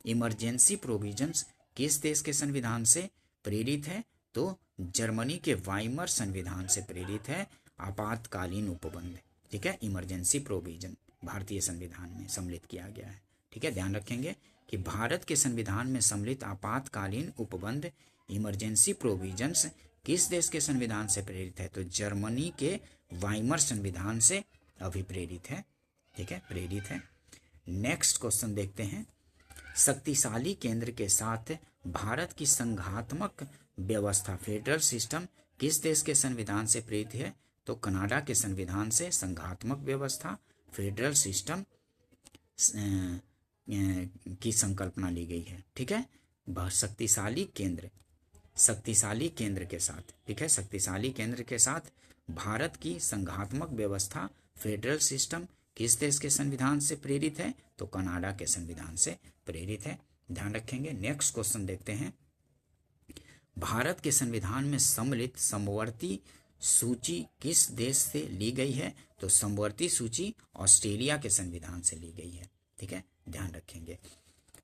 इमरजेंसी प्रोविजंस किस देश के संविधान से प्रेरित है? तो जर्मनी के वाइमर संविधान से प्रेरित है आपातकालीन उपबंध। ठीक है, इमरजेंसी प्रोविजन भारतीय संविधान में सम्मिलित किया गया है। ठीक है, ध्यान रखेंगे कि भारत के संविधान में सम्मिलित आपातकालीन उपबंध इमरजेंसी प्रोविजंस किस देश के संविधान से प्रेरित है? तो जर्मनी के वाइमर संविधान से अभिप्रेरित है। ठीक है, प्रेरित है। नेक्स्ट क्वेश्चन देखते हैं, शक्तिशाली केंद्र के साथ भारत की संघात्मक व्यवस्था फेडरल सिस्टम किस देश के संविधान से प्रेरित है? तो कनाडा के संविधान से संघात्मक व्यवस्था फेडरल सिस्टम की संकल्पना ली गई है। ठीक है, शक्तिशाली केंद्र के साथ, ठीक है, शक्तिशाली केंद्र के साथ भारत की संघात्मक व्यवस्था फेडरल सिस्टम किस देश के संविधान से प्रेरित है? तो कनाडा के संविधान से प्रेरित है, ध्यान रखेंगे। नेक्स्ट क्वेश्चन देखते हैं, भारत के संविधान में सम्मिलित समवर्ती सूची किस देश से ली गई है? तो समवर्ती सूची ऑस्ट्रेलिया के संविधान से ली गई है। ठीक है, ध्यान रखेंगे।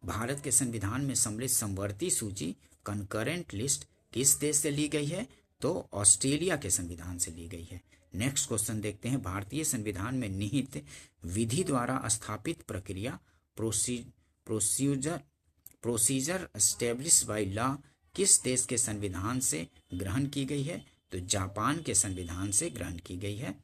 भारत के संविधान में सम्मिलित समवर्ती सूची कंकरेंट लिस्ट किस देश से ली गई है? तो ऑस्ट्रेलिया के संविधान से ली गई है। नेक्स्ट क्वेश्चन देखते हैं, भारतीय संविधान में निहित विधि द्वारा स्थापित प्रक्रिया प्रोसीजर एस्टेब्लिश बाय लॉ किस देश के संविधान से ग्रहण की गई है? तो जापान के संविधान से ग्रहण की गई है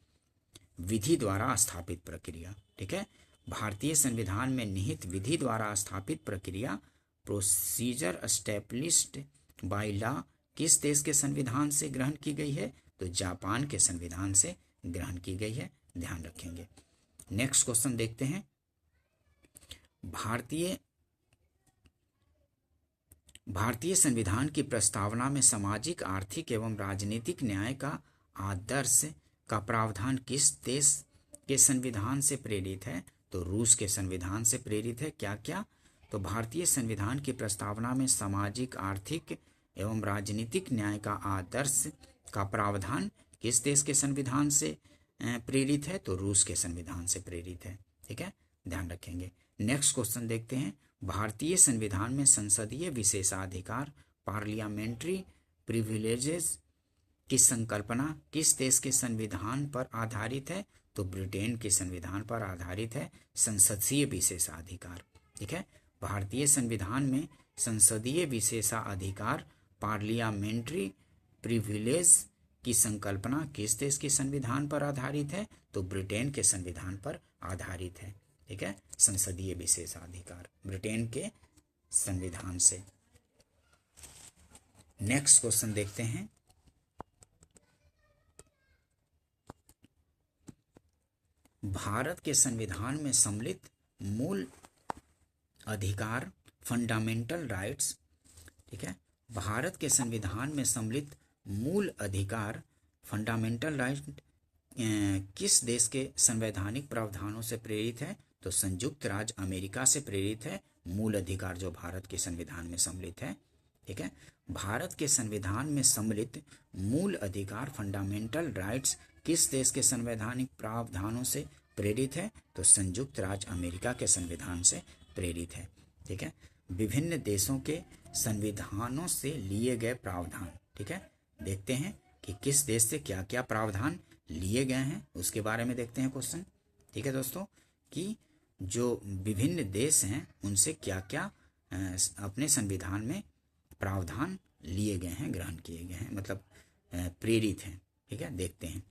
विधि द्वारा स्थापित प्रक्रिया। ठीक है, भारतीय संविधान में निहित विधि द्वारा स्थापित प्रक्रिया प्रोसीजर एस्टेब्लिश्ड बाय लॉ किस देश के संविधान से ग्रहण की गई है? तो जापान के संविधान से ग्रहण की गई है, ध्यान रखेंगे। नेक्स्ट क्वेश्चन देखते हैं, भारतीय संविधान की प्रस्तावना में सामाजिक, आर्थिक एवं राजनीतिक न्याय का आदर्श का प्रावधान किस देश के संविधान से प्रेरित है? तो रूस के संविधान से प्रेरित है। क्या क्या? तो भारतीय संविधान की प्रस्तावना में सामाजिक, आर्थिक एवं राजनीतिक न्याय का आदर्श का प्रावधान किस देश के संविधान से प्रेरित है? तो रूस के संविधान से प्रेरित है। ठीक है, ध्यान रखेंगे। नेक्स्ट क्वेश्चन देखते हैं, भारतीय संविधान में संसदीय विशेषाधिकार पार्लियामेंट्री प्रिविलेजेस की संकल्पना किस देश के संविधान पर आधारित है? तो ब्रिटेन के संविधान पर आधारित है संसदीय विशेषाधिकार। ठीक है, भारतीय संविधान में संसदीय विशेषाधिकार पार्लियामेंट्री प्रिविलेज की संकल्पना किस देश के संविधान पर आधारित है? तो ब्रिटेन के संविधान पर आधारित है। ठीक है, संसदीय विशेषाधिकार ब्रिटेन के संविधान से। नेक्स्ट क्वेश्चन देखते हैं, भारत के संविधान में सम्मिलित मूल अधिकार फंडामेंटल राइट्स, ठीक है, भारत के संविधान में सम्मिलित मूल अधिकार फंडामेंटल राइट किस देश के संवैधानिक प्रावधानों से प्रेरित है? तो संयुक्त राज्य अमेरिका से प्रेरित है मूल अधिकार जो भारत के संविधान में सम्मिलित है। ठीक है, भारत के संविधान में सम्मिलित मूल अधिकार फंडामेंटल राइट्स किस देश के संवैधानिक प्रावधानों से प्रेरित है? तो संयुक्त राज्य अमेरिका के संविधान से प्रेरित है। ठीक है, विभिन्न देशों के संविधानों से लिए गए प्रावधान, ठीक है, देखते हैं कि किस देश से क्या क्या प्रावधान लिए गए हैं, उसके बारे में देखते हैं क्वेश्चन। ठीक है दोस्तों, कि जो विभिन्न देश हैं उनसे क्या क्या अपने संविधान में प्रावधान लिए गए हैं, ग्रहण किए गए हैं, मतलब प्रेरित हैं। ठीक है, देखते हैं।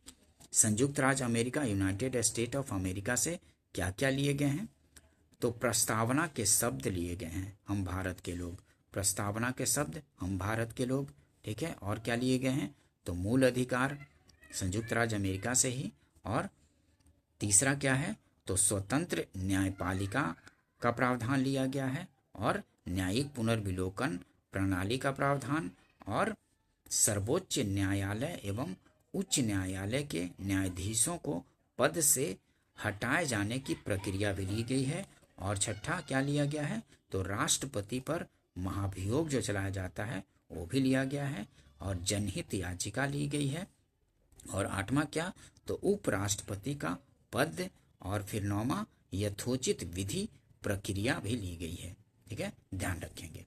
संयुक्त राज्य America, United state of America से क्या क्या लिए गए हैं? तो प्रस्तावना के शब्द लिए गए हैं, हम भारत के लोग, प्रस्तावना के शब्द हम भारत के लोग। ठीक है, और क्या लिए गए हैं? तो मूल अधिकार संयुक्त राज्य अमेरिका से ही, और तीसरा क्या है? तो स्वतंत्र न्यायपालिका का प्रावधान लिया गया है, और न्यायिक पुनर्विलोकन प्रणाली का प्रावधान, और सर्वोच्च न्यायालय एवं उच्च न्यायालय के न्यायाधीशों को पद से हटाए जाने की प्रक्रिया भी ली गई है। और छठा क्या लिया गया है? तो राष्ट्रपति पर महाभियोग जो चलाया जाता है वो भी लिया गया है, और जनहित याचिका ली गई है। और आठवां क्या? तो उपराष्ट्रपति का पद, और फिर नौवां यथोचित विधि प्रक्रिया भी ली गई है। ठीक है, ध्यान रखेंगे।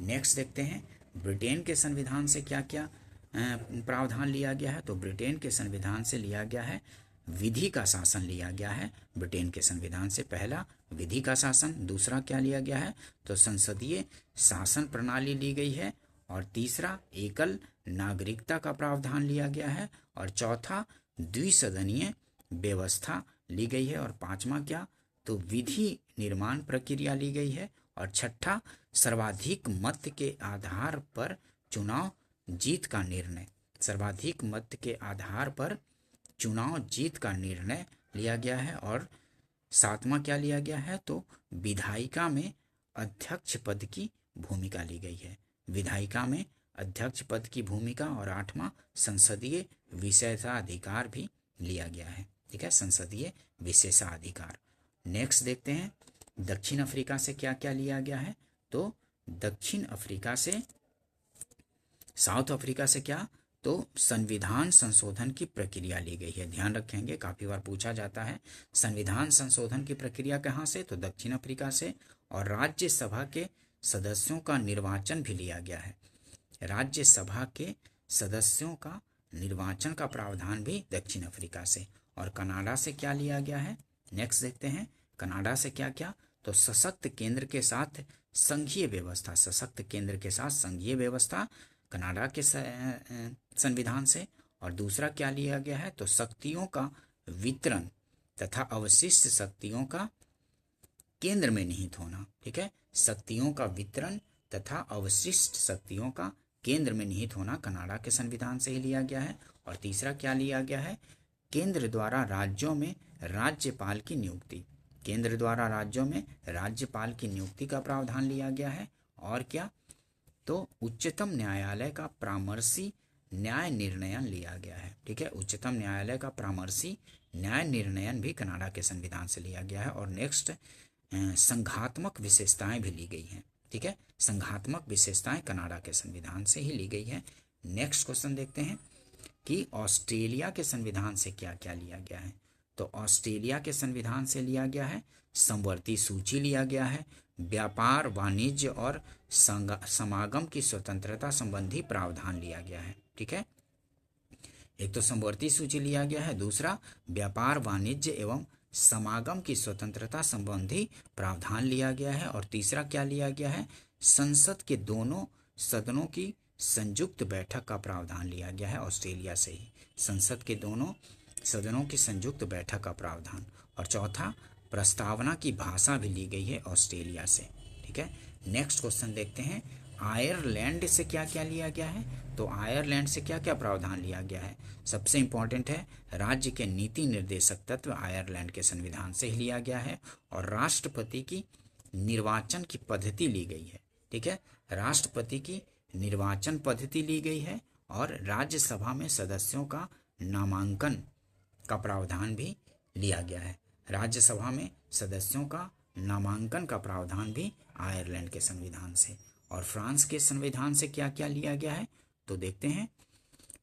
नेक्स्ट देखते हैं, ब्रिटेन के संविधान से क्या क्या प्रावधान लिया गया है? तो ब्रिटेन के संविधान से लिया गया है विधि का शासन लिया गया है। ब्रिटेन के संविधान से पहला विधि का शासन, दूसरा क्या लिया गया है? तो संसदीय शासन प्रणाली ली गई है, और तीसरा एकल नागरिकता का प्रावधान लिया गया है, और चौथा द्विसदनीय व्यवस्था ली गई है, और पांचवा क्या? तो विधि निर्माण प्रक्रिया ली गई है, और छठा सर्वाधिक मत के आधार पर चुनाव जीत का निर्णय, सर्वाधिक मत के आधार पर चुनाव जीत का निर्णय लिया गया है। और सातवां क्या लिया गया है? तो विधायिका में अध्यक्ष पद की भूमिका ली गई है, विधायिका में अध्यक्ष पद की भूमिका। और आठवां संसदीय विशेषाधिकार भी लिया गया है। ठीक है, संसदीय विशेषाधिकार। नेक्स्ट देखते हैं, दक्षिण अफ्रीका से क्या क्या लिया गया है? तो दक्षिण अफ्रीका से, साउथ अफ्रीका से क्या? तो संविधान संशोधन की प्रक्रिया ली गई है। ध्यान रखेंगे, काफी बार पूछा जाता है संविधान संशोधन की प्रक्रिया कहाँ से? तो दक्षिण अफ्रीका से। और राज्यसभा के सदस्यों का निर्वाचन भी लिया गया है, राज्यसभा के सदस्यों का निर्वाचन का प्रावधान भी दक्षिण अफ्रीका से। और कनाडा से क्या लिया गया है? नेक्स्ट देखते हैं, कनाडा से क्या क्या? तो सशक्त केंद्र के साथ संघीय व्यवस्था, सशक्त केंद्र के साथ संघीय व्यवस्था कनाडा के संविधान से। और दूसरा क्या लिया गया है? तो शक्तियों का वितरण तथा अवशिष्ट शक्तियों का केंद्र में निहित होना। ठीक है, शक्तियों का वितरण तथा अवशिष्ट शक्तियों का केंद्र में निहित होना कनाडा के संविधान से ही लिया गया है। और तीसरा क्या लिया गया है? केंद्र द्वारा राज्यों में राज्यपाल की नियुक्ति, केंद्र द्वारा राज्यों में राज्यपाल की नियुक्ति का प्रावधान लिया गया है। और क्या? तो उच्चतम न्यायालय का परामर्शी न्याय निर्णयन लिया गया है। ठीक है, उच्चतम न्यायालय का परामर्शी न्याय निर्णयन भी कनाडा के संविधान से लिया गया है। और नेक्स्ट संघात्मक विशेषताएं भी ली गई हैं। ठीक है, संघात्मक विशेषताएं कनाडा के संविधान से ही ली गई है। नेक्स्ट क्वेश्चन देखते हैं कि ऑस्ट्रेलिया के संविधान से क्या क्या लिया गया है? तो ऑस्ट्रेलिया के संविधान से लिया गया है, समवर्ती सूची लिया गया है, व्यापार वाणिज्य और समागम की स्वतंत्रता संबंधी प्रावधान लिया गया है। ठीक है, एक तो समवर्ती सूची लिया गया है, दूसरा व्यापार वाणिज्य एवं समागम की स्वतंत्रता संबंधी प्रावधान लिया गया है, और तीसरा क्या लिया गया है, संसद के दोनों सदनों की संयुक्त बैठक का प्रावधान लिया गया है ऑस्ट्रेलिया से ही, संसद के दोनों सदनों की संयुक्त बैठक का प्रावधान। और चौथा, प्रस्तावना की भाषा भी ली गई है ऑस्ट्रेलिया से। ठीक है, नेक्स्ट क्वेश्चन देखते हैं, आयरलैंड से क्या क्या लिया गया है। तो आयरलैंड से क्या क्या प्रावधान लिया गया है, सबसे इंपॉर्टेंट है राज्य के नीति निर्देशक तत्व आयरलैंड के संविधान से ही लिया गया है, और राष्ट्रपति की निर्वाचन की पद्धति ली गई है। ठीक है, राष्ट्रपति की निर्वाचन पद्धति ली गई है, और राज्यसभा में सदस्यों का नामांकन का प्रावधान भी लिया गया है। राज्यसभा में सदस्यों का नामांकन का प्रावधान भी आयरलैंड के संविधान से। और फ्रांस के संविधान से क्या क्या लिया गया है, तो देखते हैं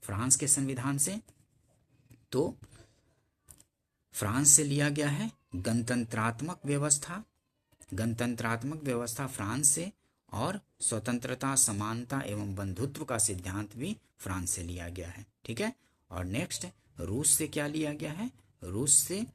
फ्रांस के संविधान से। तो फ्रांस से लिया गया है गणतंत्रात्मक व्यवस्था, गणतंत्रात्मक व्यवस्था फ्रांस से, और स्वतंत्रता, समानता एवं बंधुत्व का सिद्धांत भी फ्रांस से लिया गया है। ठीक है, और नेक्स्ट रूस से क्या लिया गया है, रूस से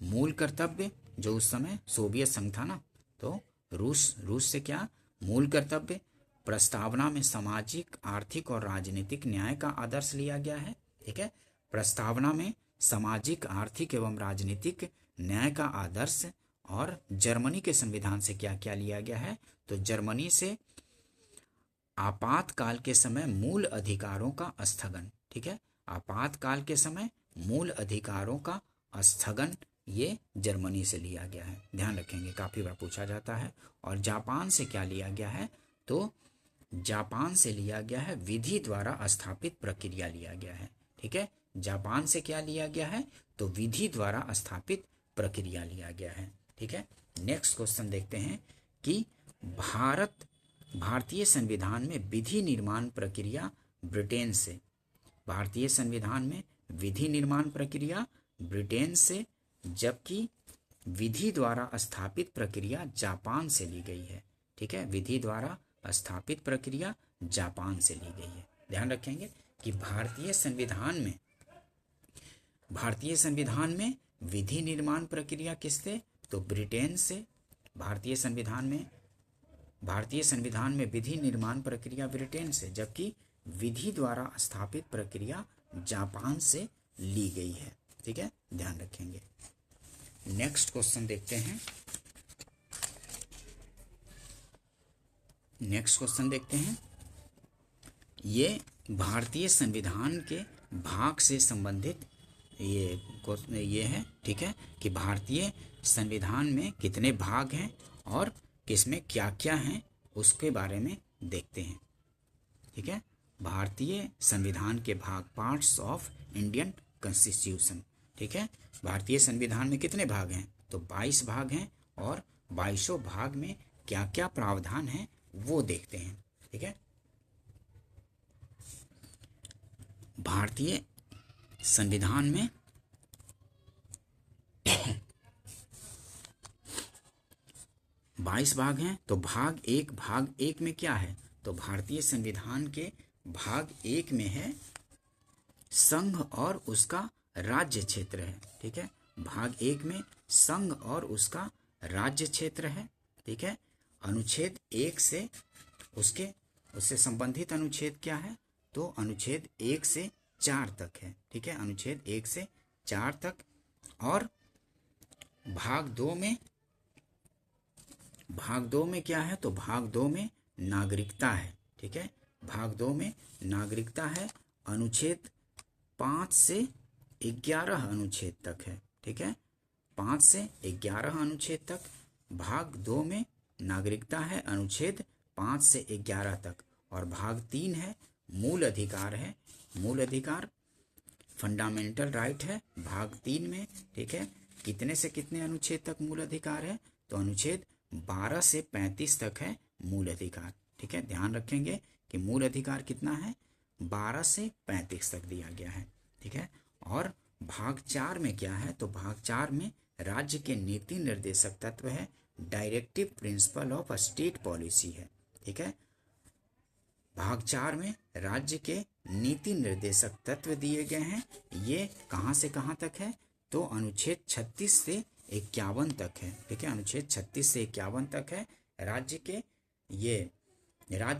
मूल कर्तव्य, जो उस समय सोवियत संघ था ना, तो रूस से क्या मूल कर्तव्य, प्रस्तावना में सामाजिक, आर्थिक और राजनीतिक न्याय का आदर्श लिया गया है। ठीक है, प्रस्तावना में सामाजिक, आर्थिक एवं राजनीतिक न्याय का आदर्श। और जर्मनी के संविधान से क्या क्या लिया गया है, तो जर्मनी से आपातकाल के समय मूल अधिकारों का स्थगन। ठीक है, आपातकाल के समय मूल अधिकारों का स्थगन, ये जर्मनी से लिया गया है, ध्यान रखेंगे, काफी बार पूछा जाता है। और जापान से क्या लिया गया है, तो जापान से लिया गया है विधि द्वारा स्थापित प्रक्रिया लिया गया है। ठीक है, जापान से क्या लिया गया है, तो विधि द्वारा स्थापित प्रक्रिया लिया गया है। ठीक है, नेक्स्ट क्वेश्चन देखते हैं कि भारतीय संविधान में विधि निर्माण प्रक्रिया ब्रिटेन से, भारतीय संविधान में विधि निर्माण प्रक्रिया ब्रिटेन से, जबकि विधि द्वारा स्थापित प्रक्रिया जापान से ली गई है। ठीक है, विधि द्वारा स्थापित प्रक्रिया जापान से ली गई है। ध्यान रखेंगे कि भारतीय संविधान में विधि निर्माण प्रक्रिया किससे, तो ब्रिटेन से। भारतीय संविधान में विधि निर्माण प्रक्रिया ब्रिटेन से, जबकि विधि द्वारा स्थापित प्रक्रिया जापान से ली गई है। ठीक है, ध्यान रखेंगे। नेक्स्ट क्वेश्चन देखते हैं, ये भारतीय संविधान के भाग से संबंधित ये है। ठीक है, कि भारतीय संविधान में कितने भाग हैं और किसमें क्या क्या हैं, उसके बारे में देखते हैं। ठीक है, भारतीय संविधान के भाग, पार्ट्स ऑफ इंडियन कॉन्स्टिट्यूशन। ठीक है, भारतीय संविधान में कितने भाग हैं, तो 22 भाग हैं, और 22 भाग में क्या क्या प्रावधान है वो देखते हैं। ठीक है, भारतीय संविधान में 22 भाग हैं। तो भाग एक में क्या है, तो भारतीय संविधान के भाग 1 में है संघ और उसका राज्य क्षेत्र है। ठीक है, भाग 1 में संघ और उसका राज्य क्षेत्र है। ठीक है, अनुच्छेद 1 से उससे संबंधित अनुच्छेद क्या है, तो अनुच्छेद 1 से 4 तक है। ठीक है, अनुच्छेद 1 से 4 तक। और भाग 2 में क्या है, तो भाग 2 में नागरिकता है। ठीक है, भाग 2 में नागरिकता है, अनुच्छेद 5 से 11 अनुच्छेद तक है। ठीक है, 5 से 11 अनुच्छेद तक भाग 2 में नागरिकता है, अनुच्छेद 5 से 11 तक। और भाग 3 है मूल अधिकार है, मूल अधिकार फंडामेंटल राइट है भाग 3 में। ठीक है, कितने से कितने अनुच्छेद तक मूल अधिकार है, तो अनुच्छेद 12 से 35 तक है मूल अधिकार। ठीक है, ध्यान रखेंगे कि मूल अधिकार कितना है, 12 से 35 तक दिया गया है। ठीक है, और भाग भाग 4 में क्या है, तो भाग 4 में राज्य के नीति निर्देशक तत्व है, directive principle of state policy है। ठीक है, भाग 4 में राज्य के नीति निर्देशक तत्व दिए गए हैं। ये कहाँ से कहाँ तक है, तो अनुच्छेद 36 से 51 तक है। ठीक है, अनुच्छेद 36 से 51 तक है राज्य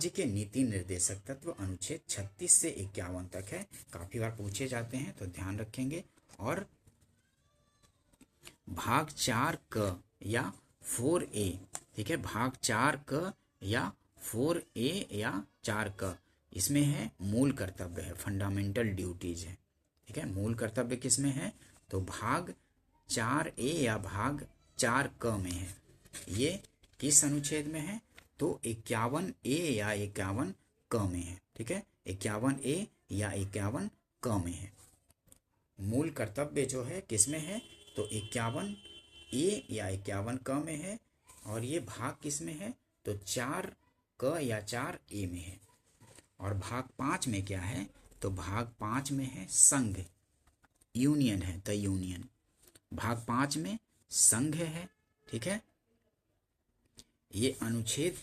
के नीति निर्देशक तत्व अनुच्छेद 36 से 51 तक है। काफी बार पूछे जाते हैं तो ध्यान रखेंगे। और भाग 4 क या 4A, ठीक है, भाग 4 क या 4A या 4 क, इसमें है मूल कर्तव्य है, फंडामेंटल ड्यूटीज है। ठीक है, मूल कर्तव्य किसमें है, तो भाग 4A या भाग 4 क में है। ये किस अनुच्छेद में है, तो 51A या 51 क में है। ठीक है, 51A या 51 क में है। मूल कर्तव्य जो है किसमें है, तो 51A या 51 क में है। और ये भाग किसमें है, तो 4 क या 4A में है। और भाग 5 में क्या है, तो भाग 5 में है संघ, यूनियन है, द यूनियन। भाग 5 में संघ है। ठीक है, ये अनुच्छेद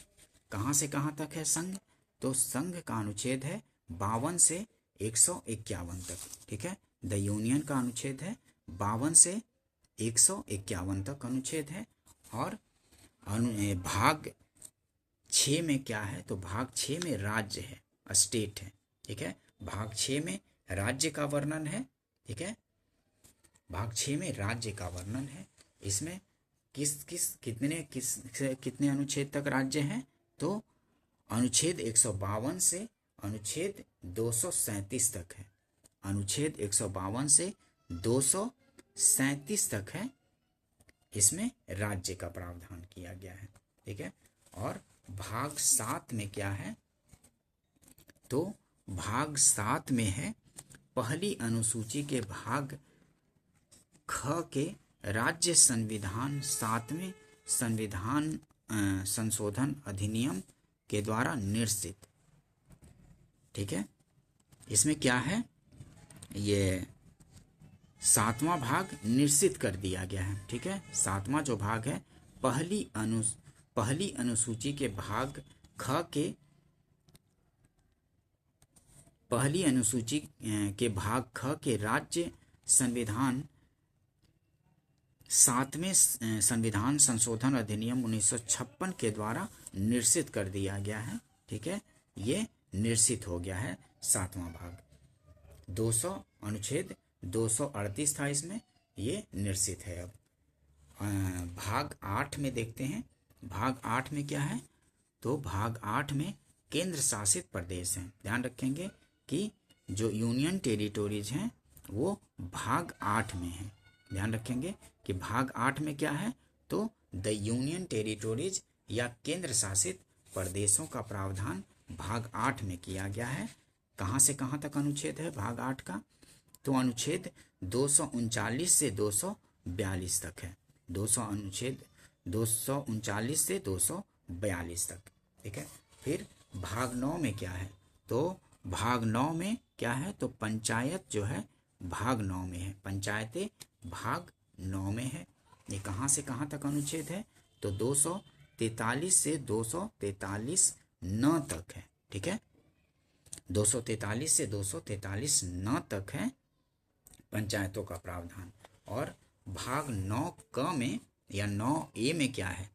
कहाँ से कहाँ तक है संघ, तो संघ का अनुच्छेद है 52 से 151 तक। ठीक है, द यूनियन का अनुच्छेद है 52 से 151 तक अनुच्छेद है। और भाग 6 में क्या है, तो भाग 6 में राज्य है, स्टेट है। ठीक है, भाग 6 में राज्य का वर्णन है। ठीक है, भाग 6 में राज्य का वर्णन है। इसमें कितने अनुच्छेद तक राज्य हैं, तो अनुच्छेद 152 से अनुच्छेद 237 तक है। अनुच्छेद 152 से 237 तक है, इसमें राज्य का प्रावधान किया गया है। ठीक है, और भाग 7 में क्या है, तो भाग 7 में है पहली अनुसूची के भाग ख के राज्य संविधान 7वें संविधान संशोधन अधिनियम के द्वारा निश्चित। ठीक है, इसमें क्या है, ये 7वां भाग निश्चित कर दिया गया है। ठीक है, 7वां जो भाग है पहली अनुसूची के भाग ख के पहली अनुसूची के भाग ख के राज्य संविधान 7वें संविधान संशोधन अधिनियम 1956 के द्वारा निश्चित कर दिया गया है। ठीक है, ये निश्चित हो गया है 7वां भाग। 200 अनुच्छेद 238 था, इसमें ये निश्चित है। अब भाग 8 में देखते हैं। भाग 8 में क्या है, तो भाग 8 में केंद्र शासित प्रदेश हैं। ध्यान रखेंगे कि जो यूनियन टेरिटोरीज हैं वो भाग 8 में है। ध्यान रखेंगे कि भाग 8 में क्या है, तो द यूनियन टेरिटोरीज या केंद्र शासित प्रदेशों का प्रावधान भाग 8 में किया गया है। कहाँ से कहाँ तक अनुच्छेद है भाग 8 का, तो अनुच्छेद 239 से 242 तक है। अनुच्छेद 239 से 242 तक। ठीक है, फिर भाग 9 में क्या है, तो भाग 9 में क्या है, तो पंचायत जो है भाग 9 में है। पंचायतें भाग 9 में है। ये कहाँ से कहाँ तक अनुच्छेद है, तो 243 से 243 न तक है। ठीक है, 243 से 243 न तक है पंचायतों का प्रावधान। और भाग 9 क में या 9A में क्या है,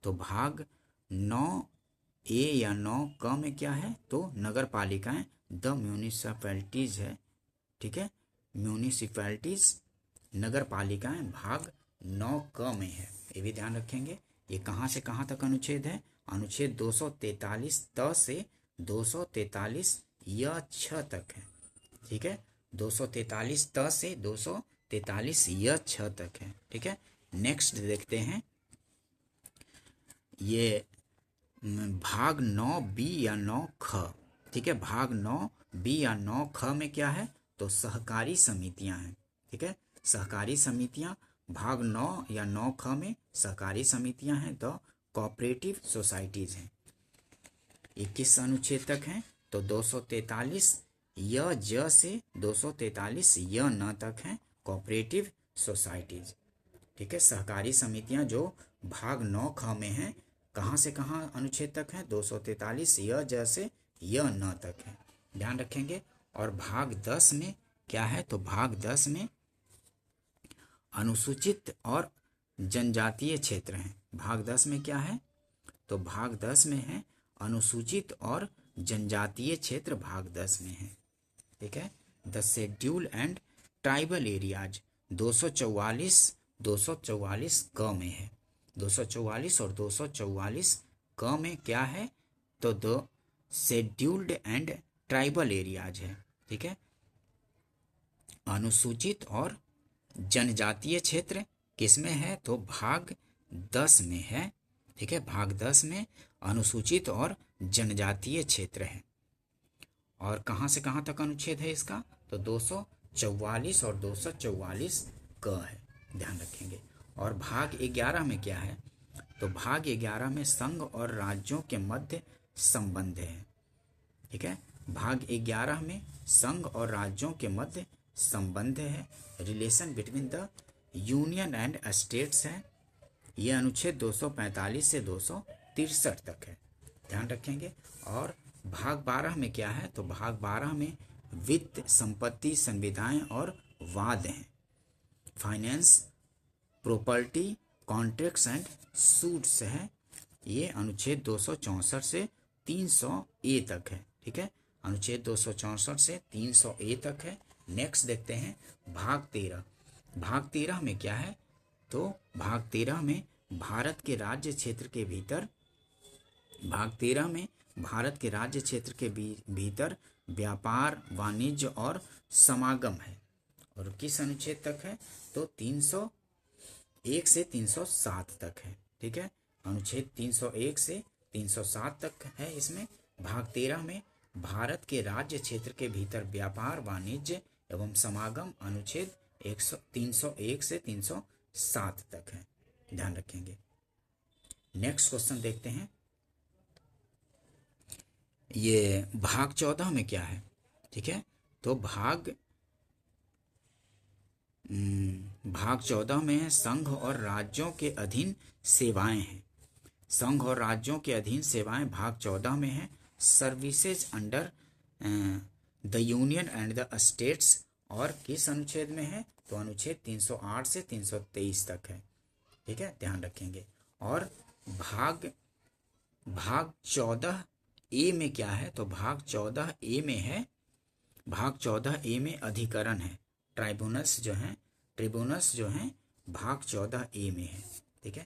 तो भाग 9A या 9 क में क्या है, तो नगर पालिकाएं द म्यूनिसिपैलिटीज है। ठीक है, म्यूनिसिपैलिटीज नगर पालिकाएं भाग 9 क में है। ये भी ध्यान रखेंगे। ये कहाँ से कहाँ तक अनुच्छेद है, अनुच्छेद 243 त से 243 य छ तक है। ठीक है, 243 त से 243 य छ तक है। ठीक है, नेक्स्ट देखते हैं। ये भाग 9B या 9 ख। ठीक है, भाग 9B या 9 ख में क्या है, तो सहकारी समितियां हैं। ठीक है, सहकारी समितियां भाग 9 या 9 ख में सहकारी समितियां हैं, द कोऑपरेटिव सोसाइटीज हैं। 21 अनुच्छेद तक हैं, तो 243 य ज से 243 य न तक हैं। Cooperative societies. ठीक है, सहकारी समितियां जो भाग 9 ख में है, कहाँ से कहाँ अनुच्छेद तक है, 243 य ज से य न तक है, ध्यान रखेंगे। और भाग 10 में क्या है, तो भाग 10 में अनुसूचित और जनजातीय क्षेत्र हैं। भाग 10 में क्या है, तो भाग 10 में है अनुसूचित और जनजातीय क्षेत्र, भाग 10 में है। ठीक है, the schedule and tribal areas 244 क में है। 244 और 244 क में क्या है, तो the scheduled and tribal areas है। ठीक है, अनुसूचित और जनजातीय क्षेत्र किसमें है, तो भाग 10 में है। ठीक है, भाग 10 में अनुसूचित और जनजातीय क्षेत्र है। और कहाँ से कहाँ तक अनुच्छेद है इसका, तो 244 और 244 क है, ध्यान रखेंगे। और भाग 11 में क्या है, तो भाग 11 में संघ और राज्यों के मध्य संबंध है। ठीक है, भाग 11 में संघ और राज्यों के मध्य संबंध है, relation between the union and states है। यह अनुच्छेद 245 से 263 तक है, ध्यान रखेंगे। और भाग 12 में क्या है, तो भाग 12 में वित्त, संपत्ति, संविदाएं और वाद हैं, finance, property, contracts and suits है। ये अनुच्छेद 264 से 300 ए तक है। ठीक है, अनुच्छेद 264 से 300 ए तक है। नेक्स्ट देखते हैं भाग 13। भाग 13 में क्या है, तो भाग 13 में भारत के राज्य क्षेत्र के भीतर, भाग 13 में भारत के राज्य क्षेत्र के भीतर व्यापार, वाणिज्य और समागम है। और किस अनुच्छेद तक है, तो 301 से 307 तक है। ठीक है, अनुच्छेद 301 से 307 तक है। इसमें भाग 13 में भारत के राज्य क्षेत्र के भीतर व्यापार, वाणिज्य एवं समागम अनुच्छेद 301 से 307 तक है, ध्यान रखेंगे। नेक्स्ट क्वेश्चन देखते हैं, ये भाग 14 में क्या है। ठीक है, तो भाग 14 में संघ और राज्यों के अधीन सेवाएं हैं। संघ और राज्यों के अधीन सेवाएं भाग 14 में है। Services under the union and the states, और किस अनुच्छेद में है, तो अनुच्छेद 308 से 323 तक है। ठीक है, ध्यान रखेंगे। और भाग 14 ए में क्या है, तो भाग 14 ए में है, भाग 14 ए में अधिकरण है, ट्रिब्यूनल्स जो हैं भाग 14 ए में है। ठीक है।